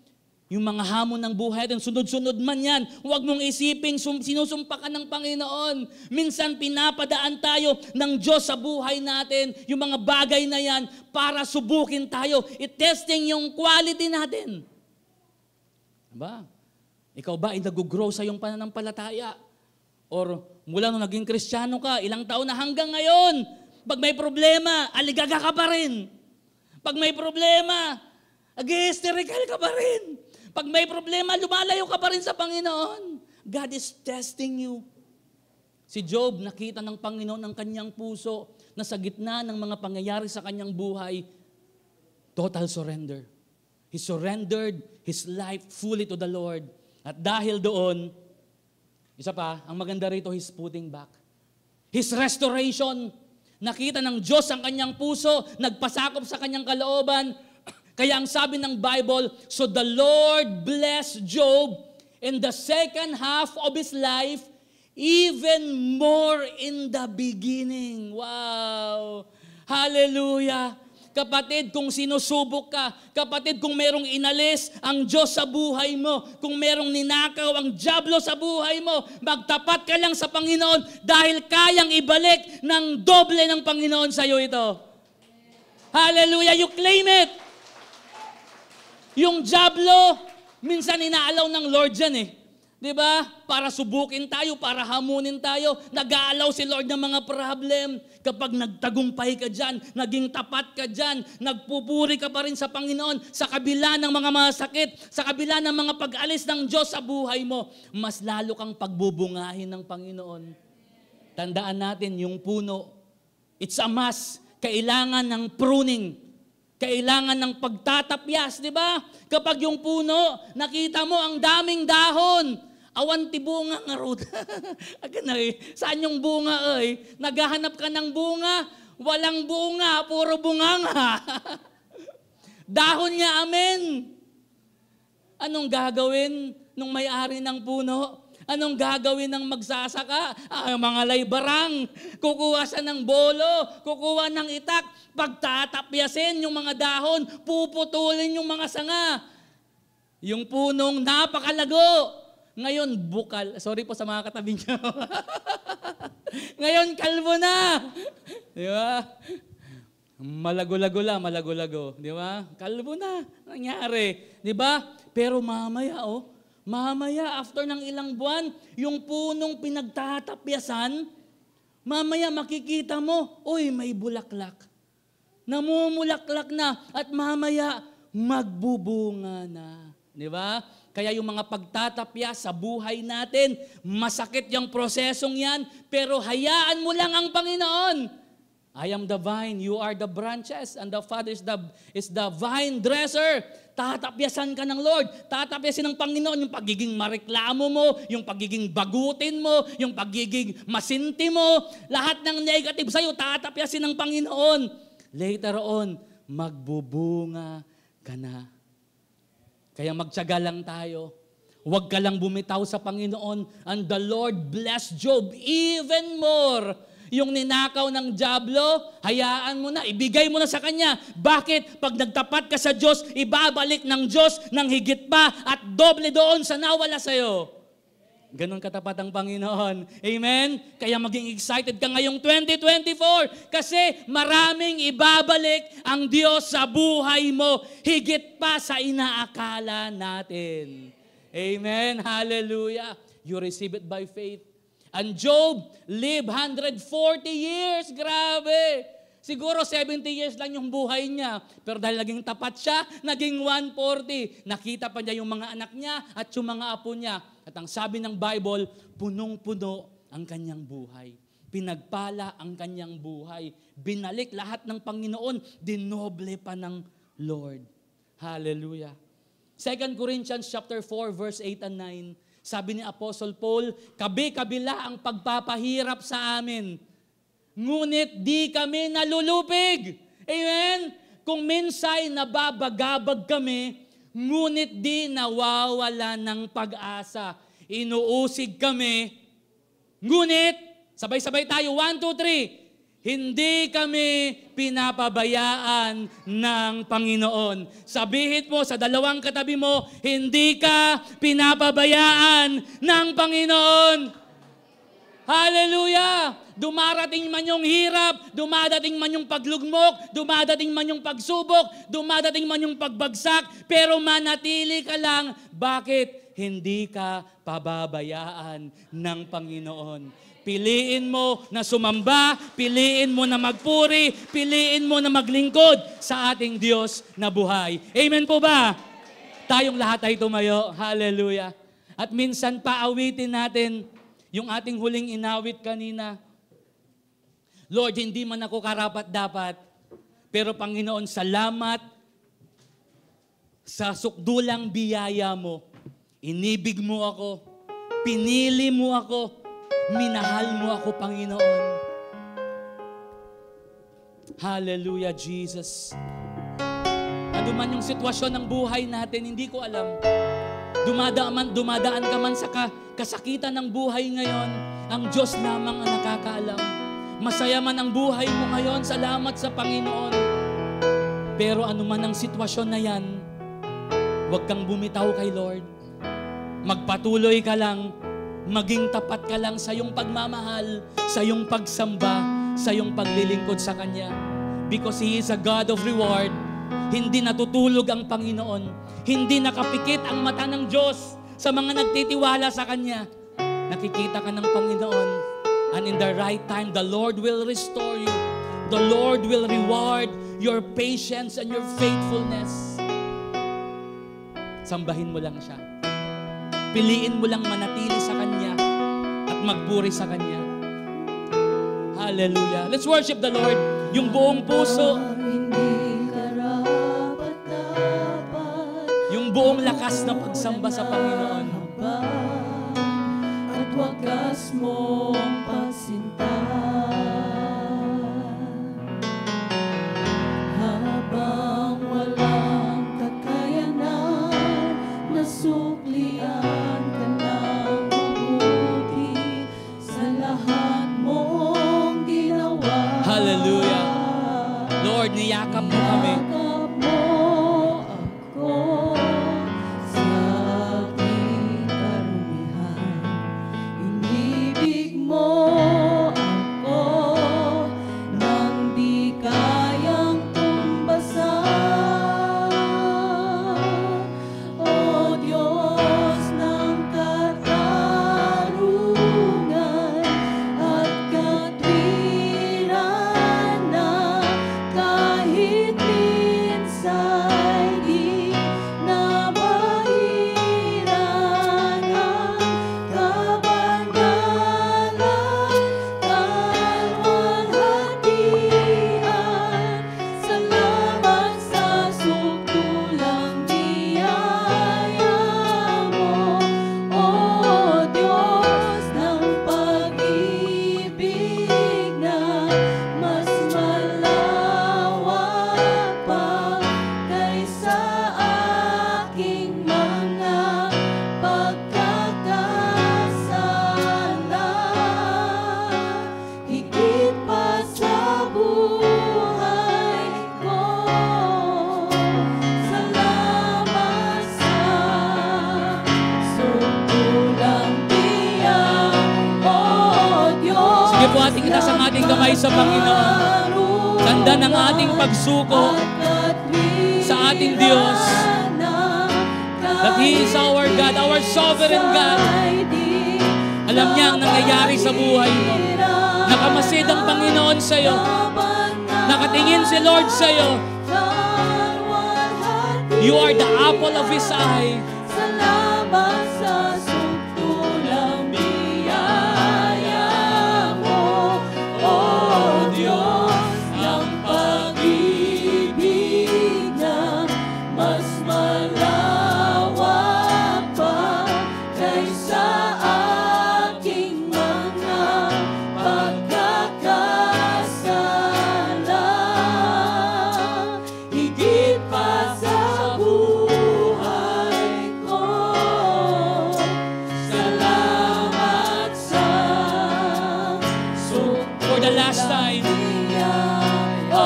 Yung mga hamon ng buhay natin, sunod-sunod man yan. Huwag mong isiping sinusumpa ka ng Panginoon. Minsan pinapadaan tayo ng Diyos sa buhay natin, yung mga bagay na yan, para subukin tayo. I-testing yung quality natin. Diba? Ikaw ba ay nag-grow sa iyong pananampalataya? Or mula nung naging Kristiyano ka, ilang taon na hanggang ngayon, pag may problema, aligaga ka pa rin. Pag may problema, ag-hysterical ka pa rin. Pag may problema, lumalayo ka pa rin sa Panginoon. God is testing you. Si Job, nakita ng Panginoon ang kanyang puso na sa gitna ng mga pangyayari sa kanyang buhay, total surrender. He surrendered his life fully to the Lord. At dahil doon, isa pa, ang maganda rito, he's putting back. His restoration. Nakita ng Diyos ang kanyang puso, nagpasakop sa kanyang kalooban. Kaya ang sabi ng Bible, so the Lord blessed Job in the second half of his life, even more in the beginning. Wow! Hallelujah! Kapatid, kung sinusubok ka, kapatid, kung merong inalis ang Diyos sa buhay mo, kung merong ninakaw ang dyablo sa buhay mo, magtapat ka lang sa Panginoon dahil kayang ibalik ng doble ng Panginoon sa iyo ito. Hallelujah! You claim it! Yung dyablo, minsan inaalaw ng Lord yan Di ba? Para subukin tayo, para hamunin tayo. Nag-aalaw si Lord ng mga problem. Kapag nagtagumpay ka dyan, naging tapat ka dyan, nagpupuri ka pa rin sa Panginoon, sa kabila ng mga masakit, sa kabila ng mga pag-alis ng Diyos sa buhay mo, mas lalo kang pagbubungahin ng Panginoon. Tandaan natin, yung puno, it's a must. kailangan ng pruning. Kailangan ng pagtatapyas, di ba? Kapag yung puno, nakita mo ang daming dahon, awan ti bunga nga rod. Saan yung bunga ay? Naghahanap ka ng bunga, walang bunga, puro bunganga. Dahon niya, amen. Anong gagawin nung may-ari ng puno? Anong gagawin ng magsasaka? Mga laybarang, kukuha siya ng bolo, kukuha ng itak, pagtatapyasin yung mga dahon, puputulin yung mga sanga. Yung punong napakalago. Ngayon, bukal. Sorry po sa mga katabi niyo. Ngayon, kalbo na. Di ba? Malago-lago. Di ba? Kalbo na. Nangyari. Di ba? Pero mamaya, after ng ilang buwan, yung punong pinagtatapyasan, mamaya makikita mo, may bulaklak. Namumulaklak na at mamaya magbubunga na. Di ba? Kaya yung mga pagtatapyas sa buhay natin, masakit yung prosesong yan, pero hayaan mo lang ang Panginoon. I am the vine, you are the branches, and the Father is the vine dresser. Tatapyasan ka ng Lord, tatapyasin ng Panginoon yung pagiging mareklamo mo, yung pagiging bagutin mo, yung pagiging masinti mo, lahat ng negative sa'yo, tatapyasin ng Panginoon. Later on, magbubunga ka na. Kaya magtiyaga lang tayo. Huwag ka lang bumitaw sa Panginoon, and the Lord blessed Job even more. Yung ninakaw ng dyablo, hayaan mo na, ibigay mo na sa Kanya. Bakit? Pag nagtapat ka sa Diyos, ibabalik ng Diyos ng higit pa at doble doon sa nawala sa'yo. Ganon katapat ang Panginoon. Amen? Kaya maging excited ka ngayong 2024 kasi maraming ibabalik ang Diyos sa buhay mo higit pa sa inaakala natin. Amen? Hallelujah. You receive it by faith. And Job lived 140 years. Grabe! Siguro 70 years lang yung buhay niya. Pero dahil naging tapat siya, naging 140. Nakita pa niya yung mga anak niya at yung mga apo niya. At ang sabi ng Bible, punong-puno ang kanyang buhay. Pinagpala ang kanyang buhay. Binalik lahat ng Panginoon. Dinoble pa ng Lord. Hallelujah. 2 Corinthians chapter 4, verse 8 and 9. Sabi ni Apostle Paul, kabi-kabila ang pagpapahirap sa amin. Ngunit di kami nalulupig. Amen? Kung minsay nababagabag kami, ngunit di nawawala ng pag-asa. Inuusig kami, ngunit, sabay-sabay tayo, 1, 2, 3, hindi kami pinapabayaan ng Panginoon. Sabihin mo sa dalawang katabi mo, hindi ka pinapabayaan ng Panginoon. Hallelujah! Dumarating man yung hirap, dumadating man yung paglugmok, dumadating man yung pagsubok, dumadating man yung pagbagsak, pero manatili ka lang. Bakit? Hindi ka pababayaan ng Panginoon. Piliin mo na sumamba, piliin mo na magpuri, piliin mo na maglingkod sa ating Diyos na buhay. Amen po ba? Tayong lahat ay tumayo. Hallelujah. At minsan paawitin natin yung ating huling inawit kanina. Lord, hindi man ako karapat-dapat, pero Panginoon, salamat sa sukdulang biyaya mo. Inibig mo ako, pinili mo ako, minahal mo ako, Panginoon. Hallelujah, Jesus. Ano man yung sitwasyon ng buhay natin, hindi ko alam. Dumadaan ka man sa kasakitan ng buhay ngayon, ang Diyos lamang ang nakakaalam. Masaya man ang buhay mo ngayon, salamat sa Panginoon. Pero ano man ang sitwasyon na yan, huwag kang bumitaw kay Lord. Magpatuloy ka lang, maging tapat ka lang sa iyong pagmamahal, sa iyong pagsamba, sa iyong paglilingkod sa Kanya. Because He is a God of reward. Hindi natutulog ang Panginoon. Hindi nakapikit ang mata ng Diyos sa mga nagtitiwala sa Kanya. Nakikita ka ng Panginoon. And in the right time, the Lord will restore you. The Lord will reward your patience and your faithfulness. Sambahin mo lang siya. Piliin mo lang manatili sa Kanya at magpuri sa Kanya. Hallelujah. Let's worship the Lord. yung buong puso, hindi karapat-dapat, yung buong lakas na pagsamba sa Panginoon. at wagas mong pagsinta. Habang walang kakayanan, nasuklian ka ng mabuti sa lahat mong ginawa. Hallelujah. Lord, niyakap mo kami. Yakap mo ako sa aking karumihan. Inibig mo ako nang di kayang tumbasan. O Diyos ng katarungan at katwiran na kahit minsan di nabahiran ang kabangalan, kalwalhatian. Salamat sa sukdulang biyaya mo, O Diyos ng pag-ibig na mas malawak pa kaysa aking mga pagkakasala. Higit pa sa buhay ko, salamat sa sukdulang biyaya, O Diyos. Sige po, ating itaas ang ating kamay sa Panginoon. Tanda ng ating pagsuko sa ating Diyos, that He is our God, our sovereign God. Alam niya ang nangyayari sa buhay mo. Nakamasid ang Panginoon sa iyo. Nakatingin si Lord sa iyo. You are the apple of His eye. Salamat sa sukdulang biyaya mo, O Diyos ng pag-ibig na mas malawak pa kaysa aking mga pagkakasala. Higit pa sa buhay ko, salamat sa For the last time, O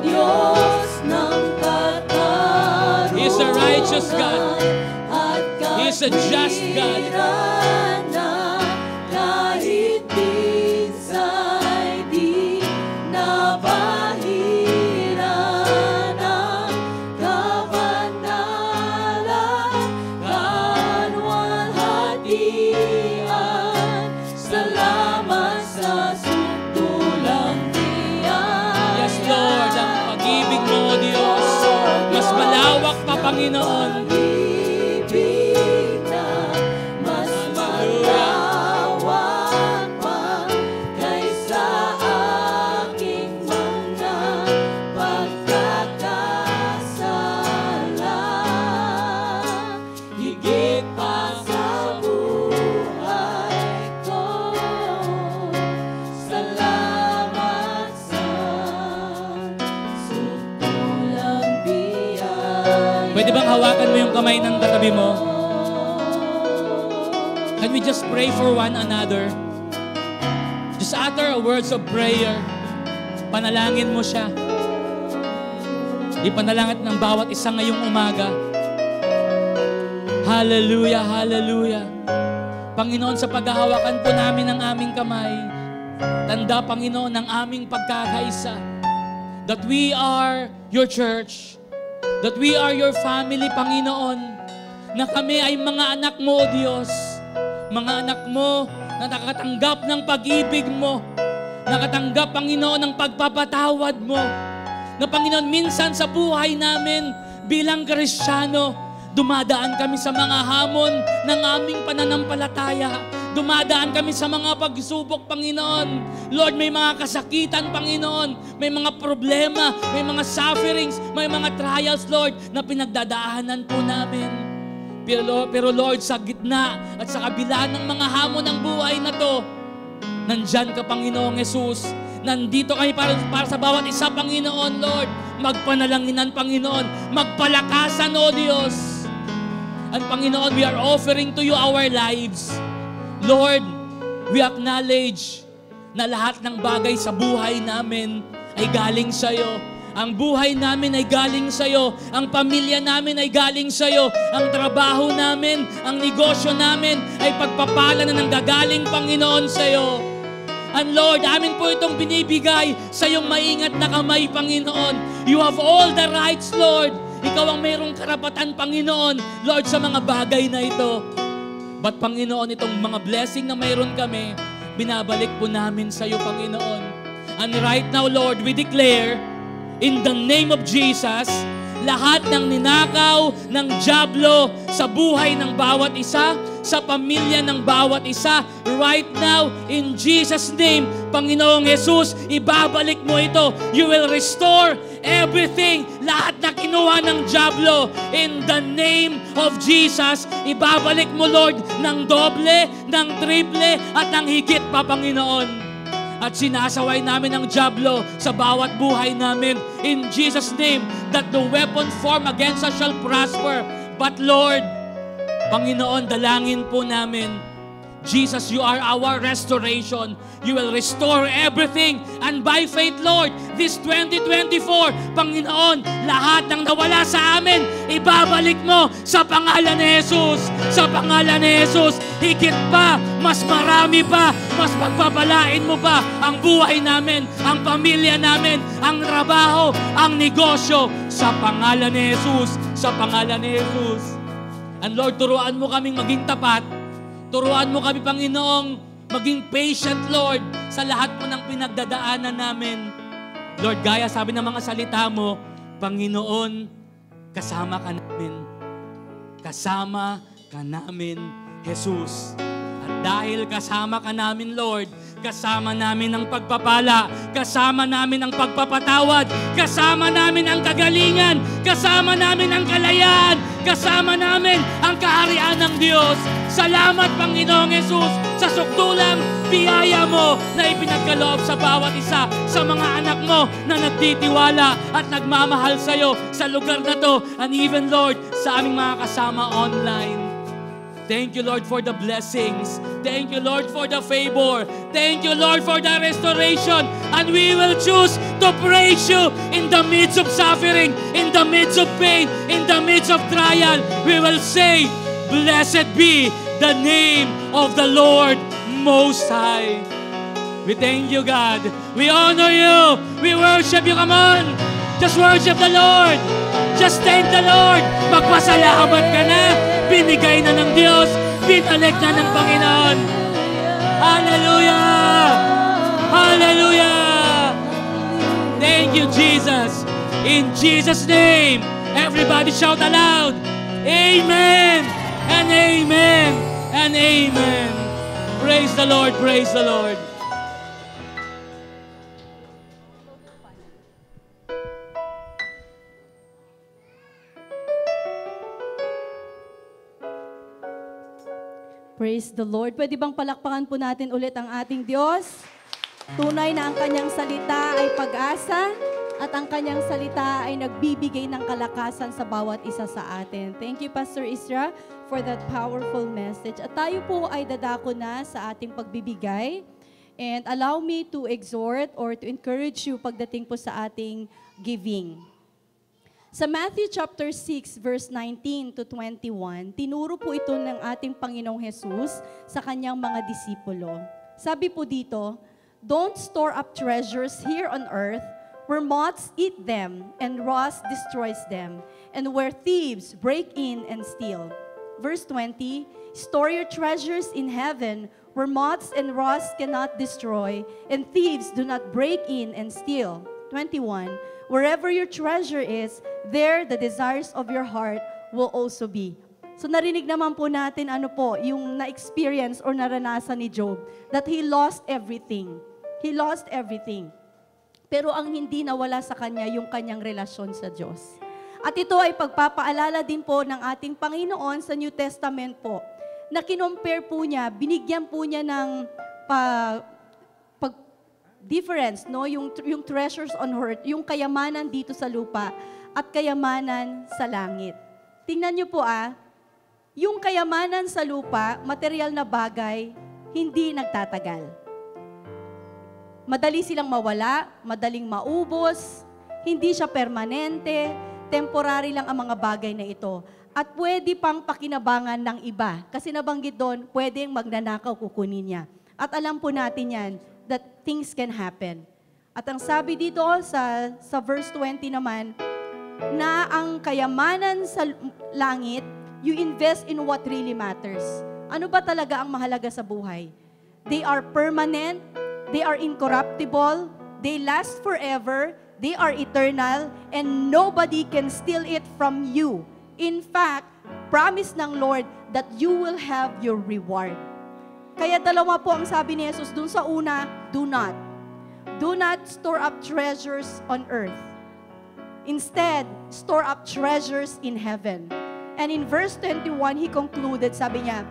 Diyos ng katarungan He is a righteous God. at He is a just God. katwiran na kahit minsan di nabahiran ang kabanalan, kalwalhatian. Salamat sa sukdulang biyaya. Yes, Lord, ang pag-ibig mo, O Diyos, mas malawak pa, Panginoon. Pag-ibig na mas malawak pa kaysa aking mga pagkakasala. Higit pa sa buhay ko, salamat sa sukdulang biyaya. Pwede bang hawakan mo yung kamay ng katabi mo? Can we just pray for one another? Just utter a words of prayer. Panalangin mo siya. Ipanalangin ng bawat isa ngayong umaga. Hallelujah, hallelujah. Panginoon, sa paghahawakan po namin ang aming kamay, tanda, Panginoon, ng aming pagkakaisa, that we are your church, that we are your family, Panginoon, na kami ay mga anak mo, O Diyos, mga anak mo na nakatanggap ng pag-ibig mo, nakatanggap, Panginoon, ng pagpapatawad mo, na Panginoon, minsan sa buhay namin bilang Kristiyano, dumadaan kami sa mga hamon ng aming pananampalataya. Dumadaan kami sa mga pagsubok, Panginoon. Lord, may mga kasakitan, Panginoon. May mga problema, may mga sufferings, may mga trials, Lord, na pinagdadaanan po namin. Pero Lord, sa gitna at sa kabila ng mga hamon ng buhay na to, nandyan ka, Panginoong Jesus. Nandito kami para sa bawat isa, Panginoon, Lord. Magpanalanginan, Panginoon. Magpalakasan, O Diyos. And Panginoon, we are offering to you our lives. Lord, we acknowledge na lahat ng bagay sa buhay namin ay galing sa iyo. Ang buhay namin ay galing sa iyo. Ang pamilya namin ay galing sa iyo. Ang trabaho namin, ang negosyo namin ay pagpapala na nanggagaling, Panginoon, sa iyo. And Lord, amin po itong binibigay sa iyong maingat na kamay, Panginoon. You have all the rights, Lord. Ikaw ang mayroong karapatan, Panginoon, Lord, sa mga bagay na ito. But Panginoon, itong mga blessing na mayroon kami, binabalik po namin sa iyo, Panginoon. And right now, Lord, we declare, in the name of Jesus, lahat ng ninakaw ng dyablo sa buhay ng bawat isa, sa pamilya ng bawat isa, right now, in Jesus' name, Panginoong Jesus, ibabalik mo ito. You will restore everything, lahat na kinuha ng dyablo, in the name of Jesus, ibabalik mo, Lord, ng doble, ng triple, at ng higit pa, Panginoon. At sinasaway namin ang dyablo sa bawat buhay namin. In Jesus' name, that the weapon formed against us shall prosper. But Lord, Panginoon, dalangin po namin, Jesus, you are our restoration. You will restore everything. And by faith, Lord, this 2024, Panginoon, lahat ng nawala sa amin, ibabalik mo sa pangalan ni Jesus. Sa pangalan ni Jesus, higit pa, mas marami pa, mas pagpapalain mo pa ang buhay namin, ang pamilya namin, ang trabaho, ang negosyo, sa pangalan ni Jesus. Sa pangalan ni Jesus. And Lord, turuan mo kaming maging tapat. Turuan mo kami, Panginoong, maging patient, Lord, sa lahat mo ng pinagdadaanan namin. Lord, gaya sabi ng mga salita mo, Panginoon, kasama ka namin. Kasama ka namin, Jesus. At dahil kasama ka namin, Lord, kasama namin ang pagpapala, kasama namin ang pagpapatawad, kasama namin ang kagalingan, kasama namin ang kalayaan, kasama namin ang kaharian ng Diyos. Salamat, Panginoong Jesus, sa sukdulang biyaya mo na ipinagkaloob sa bawat isa, sa mga anak mo na nagtitiwala at nagmamahal sa iyo sa lugar na to, and even, Lord, sa aming mga kasama online. Thank you, Lord, for the blessings. Thank you, Lord, for the favor. Thank you, Lord, for the restoration. And we will choose to praise you in the midst of suffering, in the midst of pain, in the midst of trial. We will say, blessed be the name of the Lord Most High. We thank you, God. We honor you. We worship you. Come on. Just worship the Lord. Just thank the Lord. Magpasalamat ka na. Binigay na ng Diyos. Binalik na ng Panginoon. Hallelujah! Hallelujah! Thank you, Jesus. In Jesus' name, everybody shout aloud, Amen! And amen! And amen! Praise the Lord! Praise the Lord! Praise the Lord. Pwede bang palakpakan po natin ulit ang ating Diyos? Tunay na ang kanyang salita ay pag-asa at ang kanyang salita ay nagbibigay ng kalakasan sa bawat isa sa atin. Thank you, Pastor Isra, for that powerful message. At tayo po ay dadako na sa ating pagbibigay. And allow me to exhort or to encourage you pagdating po sa ating giving. Sa Matthew chapter 6 verse 19 to 21, tinuro po ito ng ating Panginoong Jesus sa kanyang mga disipulo. Sabi po dito, "Don't store up treasures here on earth where moths eat them and rust destroys them, and where thieves break in and steal." Verse 20, "Store your treasures in heaven where moths and rust cannot destroy, and thieves do not break in and steal." 21, "Wherever your treasure is, there the desires of your heart will also be." So narinig naman po natin yung na-experience or naranasan ni Job, that he lost everything. He lost everything. Pero ang hindi nawala sa kanya, yung kanyang relasyon sa Diyos. At ito ay pagpapaalala din po ng ating Panginoon sa New Testament po, na kinompare po niya, binigyan po niya ng difference, no? Yung treasures on earth, yung kayamanan dito sa lupa at kayamanan sa langit. Tingnan niyo po yung kayamanan sa lupa, material na bagay, hindi nagtatagal. Madali silang mawala, madaling maubos, hindi siya permanente, temporary lang ang mga bagay na ito. At pwede pang pakinabangan ng iba. Kasi nabanggit doon, pwedeng magnanakaw kukunin niya. At alam po natin yan, that things can happen. At ang sabi dito sa verse 20 naman, na ang kayamanan sa langit, you invest in what really matters. Ano ba talaga ang mahalaga sa buhay? They are permanent, they are incorruptible, they last forever, they are eternal, and nobody can steal it from you. In fact, promise ng Lord that you will have your reward. Kaya dalawa po ang sabi ni Jesus dun sa una, do not. Do not store up treasures on earth. Instead, store up treasures in heaven. And in verse 21, he concluded, sabi niya,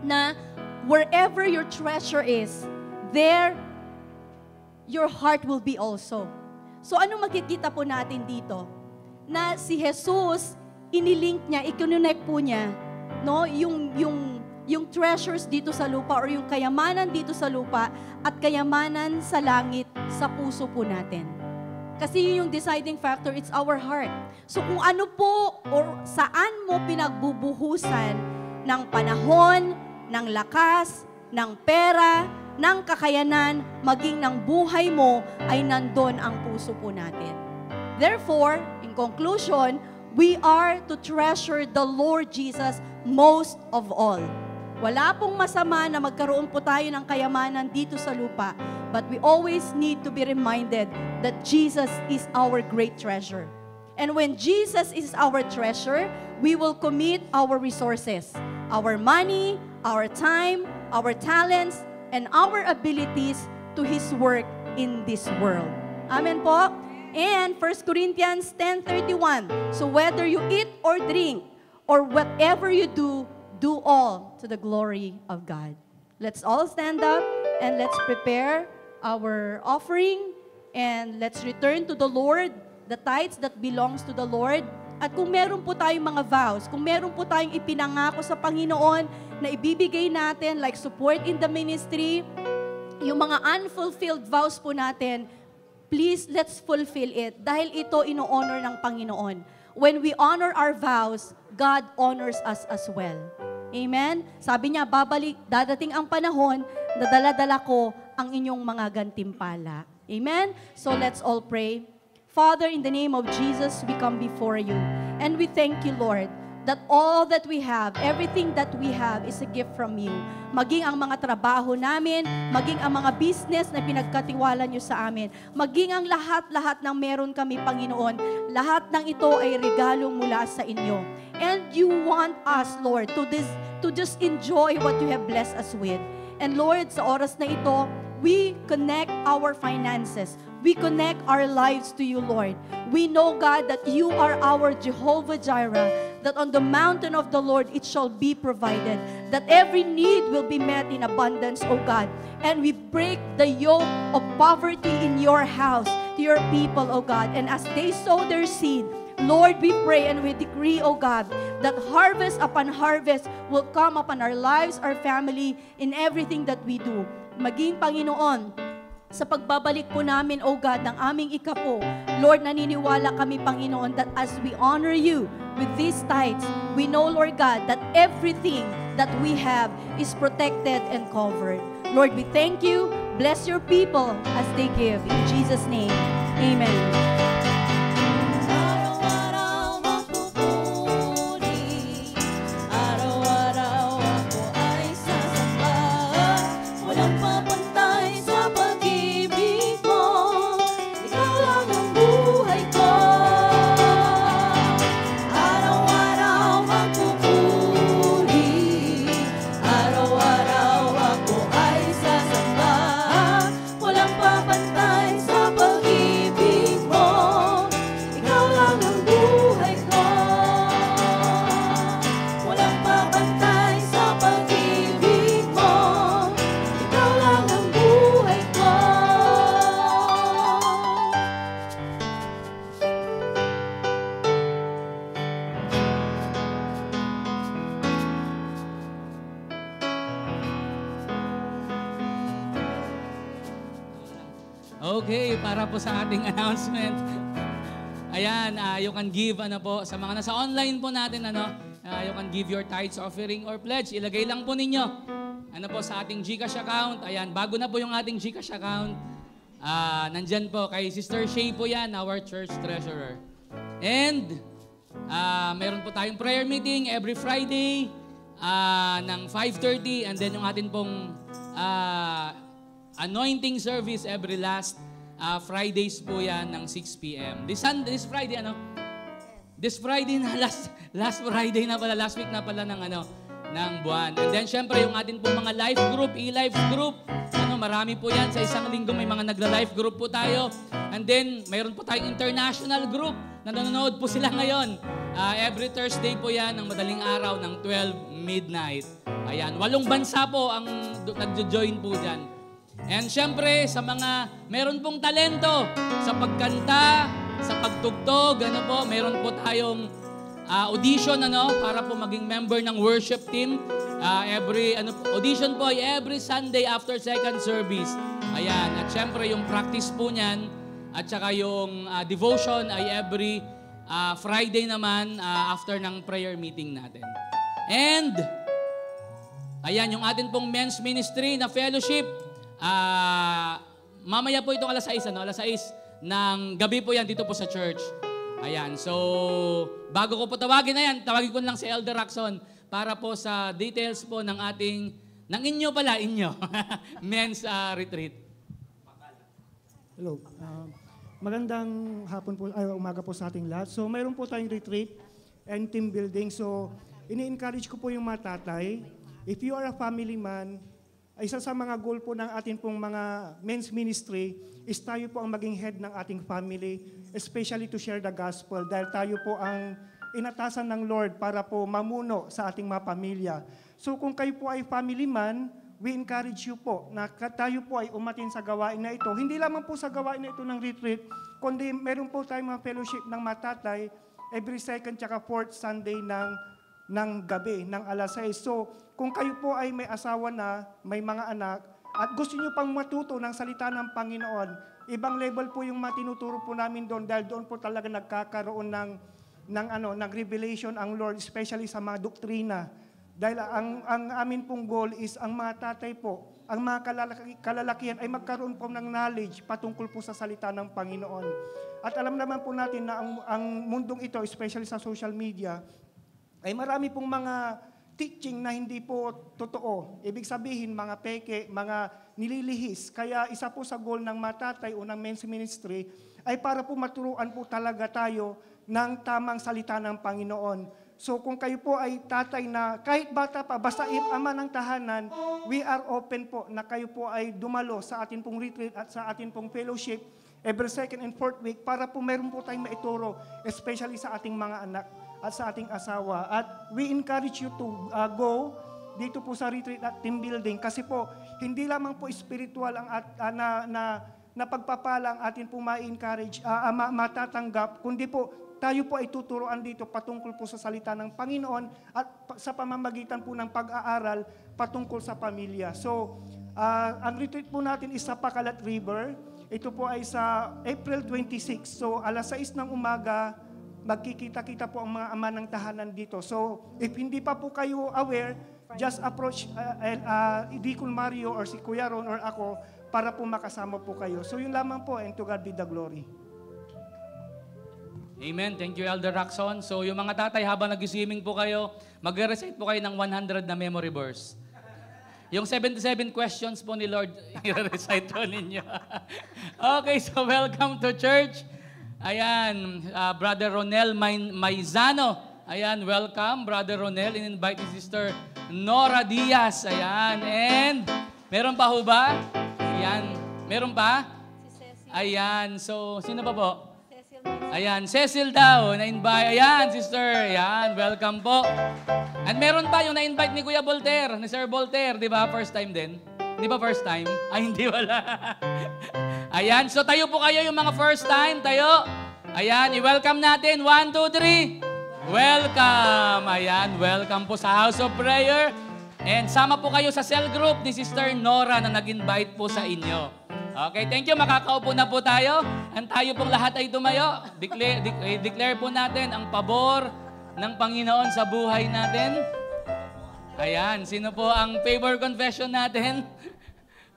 na wherever your treasure is, there your heart will be also. So ano makikita po natin dito? Na si Jesus, inilink niya, i-connect po niya, no, yung treasures dito sa lupa or yung kayamanan dito sa lupa at kayamanan sa langit sa puso po natin. Kasi yun yung deciding factor, it's our heart. So kung ano po or saan mo pinagbubuhusan ng panahon, ng lakas, ng pera, ng kakayanan, maging ng buhay mo, ay nandun ang puso po natin. Therefore, in conclusion, we are to treasure the Lord Jesus most of all. Wala pong masama na magkaroon po tayo ng kayamanan dito sa lupa, but we always need to be reminded that Jesus is our great treasure. And when Jesus is our treasure, we will commit our resources, our money, our time, our talents, and our abilities to His work in this world. Amen po? And 1 Corinthians 10:31, so whether you eat or drink, or whatever you do, do all to the glory of God. Let's all stand up and let's prepare our offering and let's return to the Lord the tithes that belongs to the Lord. At kung meron po tayong mga vows, kung meron po tayong ipinangako sa Panginoon na ibibigay natin like support in the ministry, yung mga unfulfilled vows po natin, please, let's fulfill it dahil ito ino-honor ng Panginoon. When we honor our vows, God honors us as well. Amen? Sabi niya, dadating ang panahon na dala-dala ko ang inyong mga gantimpala. Amen? So let's all pray. Father, in the name of Jesus, we come before you. And we thank you, Lord, that all that we have, everything that we have is a gift from you. Maging ang mga trabaho namin, maging ang mga business na pinagkatiwala nyo sa amin, maging ang lahat-lahat ng meron kami, Panginoon, lahat ng ito ay regalo mula sa inyo. And you want us, Lord, to just enjoy what you have blessed us with. And Lord, sa oras na ito, we connect our finances. We connect our lives to you, Lord. We know, God, that you are our Jehovah Jireh, that on the mountain of the Lord it shall be provided, that every need will be met in abundance, O God. And we break the yoke of poverty in your house to your people, O God. And as they sow their seed, Lord, we pray and we decree, O God, that harvest upon harvest will come upon our lives, our family, in everything that we do. Maging Panginoon, sa pagbabalik po namin, O God, ng aming ikapo, Lord, naniniwala kami, Panginoon, that as we honor you with these tithes, we know, Lord God, that everything that we have is protected and covered. Lord, we thank you. Bless your people as they give. In Jesus' name, amen. Araw-araw magpupuri. Okay, para po sa ating announcement. Ayan, you can give sa mga nasa online po natin, you can give your tithes, offering, or pledge. Ilagay lang po ninyo sa ating GCash account. Ayan, bago na po yung ating GCash account. Nandyan po kay Sister Shay po yan, our church treasurer. And meron po tayong prayer meeting every Friday ng 5:30, and then yung atin pong anointing service every last Fridays po yan ng 6 p.m. This Friday, This Friday na, last Friday na pala, last week na pala ng buwan. And then, syempre, yung atin pong mga life group, e-life group, marami po yan. Sa isang linggo, may mga nagla-life group po tayo. And then, mayroon po tayong international group na nanonood po sila ngayon. Every Thursday po yan, ng madaling araw, ng 12 midnight. Ayan, 8 bansa po ang nagjo-join po dyan. And syempre, sa mga meron pong talento sa pagkanta, sa pagtugtog, meron po tayong audition para po maging member ng worship team. Audition po ay every Sunday after second service. Ayan, at syempre yung practice po niyan at saka yung devotion ay every Friday naman after ng prayer meeting natin. And ayan, yung atin pong men's ministry na fellowship. Mamaya po itong alas 6, alas 6 ng gabi po yan dito po sa church. Ayan, so bago ko po tawagin tawagin ko lang si Elder Raxon para po sa details po ng inyo men's retreat. Hello. Magandang hapon po, umaga po sa ating lahat. So mayroon po tayong retreat and team building. So ini-encourage ko po yung mga tatay, if you are a family man, isa sa mga goal po ng ating pong mga men's ministry is tayo po ang maging head ng ating family, especially to share the gospel dahil tayo po ang inatasan ng Lord para po mamuno sa ating mga pamilya. So kung kayo po ay family man, we encourage you po na tayo po ay umatin sa gawain na ito. Hindi lamang po sa gawain na ito ng retreat, kundi meron po tayong mga fellowship ng matatay every second tsaka fourth Sunday ng gabi, ng alas 6. So, kung kayo po ay may asawa na, may mga anak, at gusto nyo pang matuto ng salita ng Panginoon, ibang level po yung matinuturo po namin doon dahil doon po talaga nagkakaroon ng revelation ang Lord, especially sa mga doktrina. Dahil ang amin pong goal is ang mga tatay po, ang mga kalalakihan ay magkaroon po ng knowledge patungkol po sa salita ng Panginoon. At alam naman po natin na ang mundong ito, especially sa social media, ay marami pong mga teaching na hindi po totoo. Ibig sabihin, mga peke, mga nililihis. Kaya isa po sa goal ng matatay o ng men's ministry ay para po maturuan po talaga tayo ng tamang salita ng Panginoon. So kung kayo po ay tatay na kahit bata pa, basta ama ng tahanan, we are open po na kayo po ay dumalo sa atin pong retreat at sa atin pong fellowship every second and fourth week para po meron po tayong maituro, especially sa ating mga anak at sa ating asawa. At we encourage you to go dito po sa retreat at team building kasi po, hindi lamang po spiritual ang na pagpapala ang atin po ma-encourage, matatanggap, kundi po tayo po ay tuturuan dito patungkol po sa salita ng Panginoon at sa pamamagitan po ng pag-aaral patungkol sa pamilya. So, ang retreat po natin is sa Pacalat River. Ito po ay sa April 26. So, alas 6 ng umaga, magkikita-kita po ang mga ama ng tahanan dito. So, if hindi pa po kayo aware, just approach Deacon Mario or si Kuya Ron or ako para po makasama po kayo. So, yun lamang po, and to God be the glory. Amen. Thank you, Elder Raxon. So, yung mga tatay, habang nag-swimming po kayo, mag-recite po kayo ng 100 na memory verse. Yung 77 questions po ni Lord, i-recite po ninyo. Okay, so welcome to church. Ayan, Brother Ronel Maizano. Ayan, welcome, Brother Ronel. In-invite ni Sister Nora Diaz. Ayan, and meron pa ho ba? Ayan, meron pa? Si Cecil. Ayan, so sino pa po? Ayan, Cecil daw, na-invite. Ayan, sister. Ayan, welcome po. And meron pa yung na-invite ni Kuya Voltaire, ni Sir Voltaire, di ba? First time din? Di ba first time? Ay, hindi wala. Ayan, so tayo po kayo yung mga first time. Tayo. Ayan, i-welcome natin. 1, 2, 3. Welcome. Ayan, welcome po sa House of Prayer. And sama po kayo sa cell group ni Sister Nora na nag-invite po sa inyo. Okay, thank you. Makakaupo na po tayo. And tayo pong lahat ay tumayo. Declare po natin ang pabor ng Panginoon sa buhay natin. Ayan, sino po ang favor confession natin?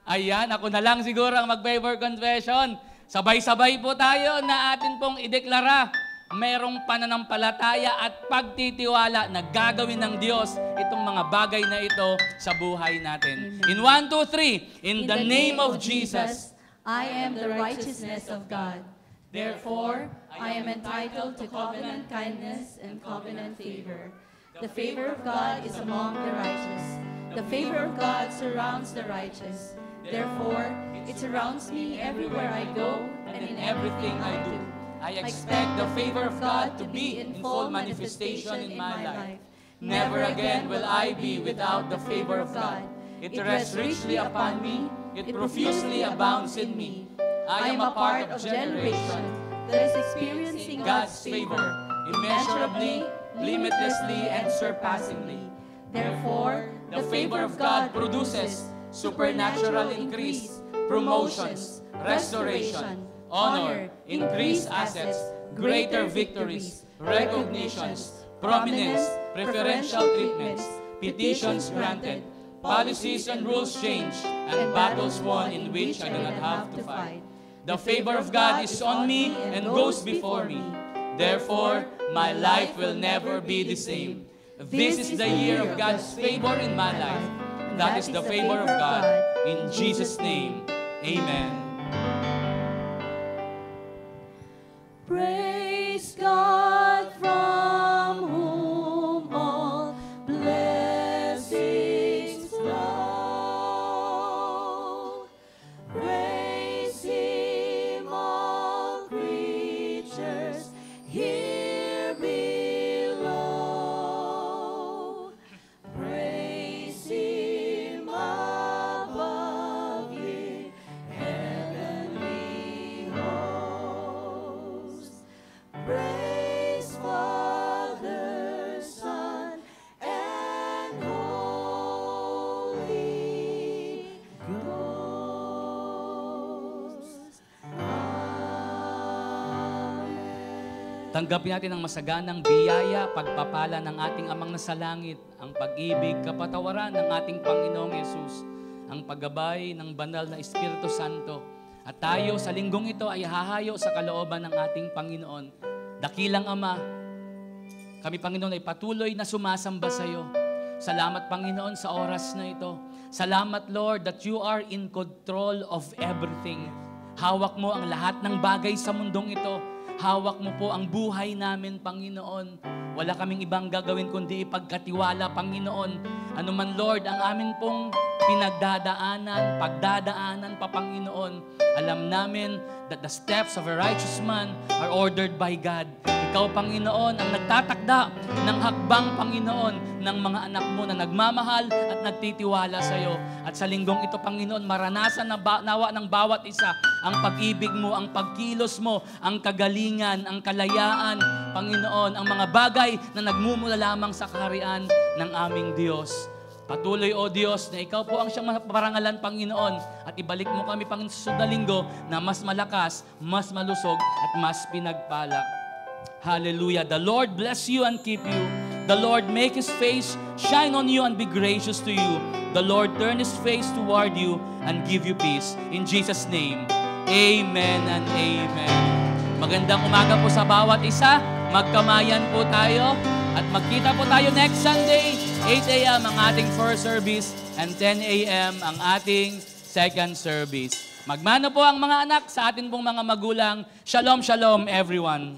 Ayan, ako na lang siguro ang mag-favor confession. Sabay-sabay po tayo na atin pong ideklara. Merong pananampalataya at pagtitiwala na gagawin ng Diyos itong mga bagay na ito sa buhay natin. In 1, 2, 3, in the name of Jesus, I am the righteousness of God. Therefore, I am entitled to covenant kindness and covenant favor. The favor of God is among the righteous. The favor of God surrounds the righteous. Therefore, it surrounds me everywhere I go and in everything I do. I expect the favor of God to be in full manifestation in my life. Never again will I be without the favor of God. It rests richly upon me. It profusely abounds in me. I am a part of generation that is experiencing God's favor immeasurably, limitlessly, and surpassingly. Therefore, The favor of God produces supernatural increase, promotions, restoration, honor, increased assets, greater victories, recognitions, prominence, preferential treatments, petitions granted, policies and rules changed, and battles won in which I do not have to fight. The favor of God is on me and goes before me. Therefore, my life will never be the same. This is the year of God's favor in my life. That is the favor of God. In Jesus' name, amen. Praise God from whom all blessings flow. Praise Him, all creatures here below. Praise Him above ye heavenly hosts. Praise Father, Son, and Holy Ghost. Amen. Tanggapin natin ang masaganang biyaya, pagpapala ng ating Amang nasa langit, ang pag-ibig, kapatawaran ng ating Panginoong Yesus, ang paggabay ng banal na Espiritu Santo. At tayo sa linggong ito ay hahayo sa kalooban ng ating Panginoon. Dakilang Ama, kami Panginoon ay patuloy na sumasamba sa iyo. Salamat Panginoon sa oras na ito. Salamat Lord that you are in control of everything. Hawak mo ang lahat ng bagay sa mundong ito. Hawak mo po ang buhay namin, Panginoon. Wala kaming ibang gagawin kundi ipagkatiwala, Panginoon. Ano man, Lord, ang amin pong pinagdadaanan, pagdadaanan pa, Panginoon. Alam namin that the steps of a righteous man are ordered by God. Ikaw, Panginoon, ang nagtatakda ng hakbang, Panginoon, ng mga anak mo na nagmamahal at nagtitiwala sa iyo. At sa linggong ito, Panginoon, maranasan na nawa ng bawat isa ang pag-ibig mo, ang pagkilos mo, ang kagalingan, ang kalayaan, Panginoon, ang mga bagay na nagmumula lamang sa kaharian ng aming Diyos. Patuloy, O Diyos, na Ikaw po ang siyang parangalan, Panginoon, at ibalik mo kami, Panginoon, sa susunod na linggo na mas malakas, mas malusog, at mas pinagpala. Hallelujah. The Lord bless you and keep you. The Lord make His face shine on you and be gracious to you. The Lord turn His face toward you and give you peace. In Jesus' name, amen and amen. Magandang umaga po sa bawat isa. Magkamayan po tayo at magkita po tayo next Sunday, 8 a.m. ang ating first service and 10 a.m. ang ating second service. Magmano po ang mga anak sa atin pong mga magulang. Shalom, shalom everyone.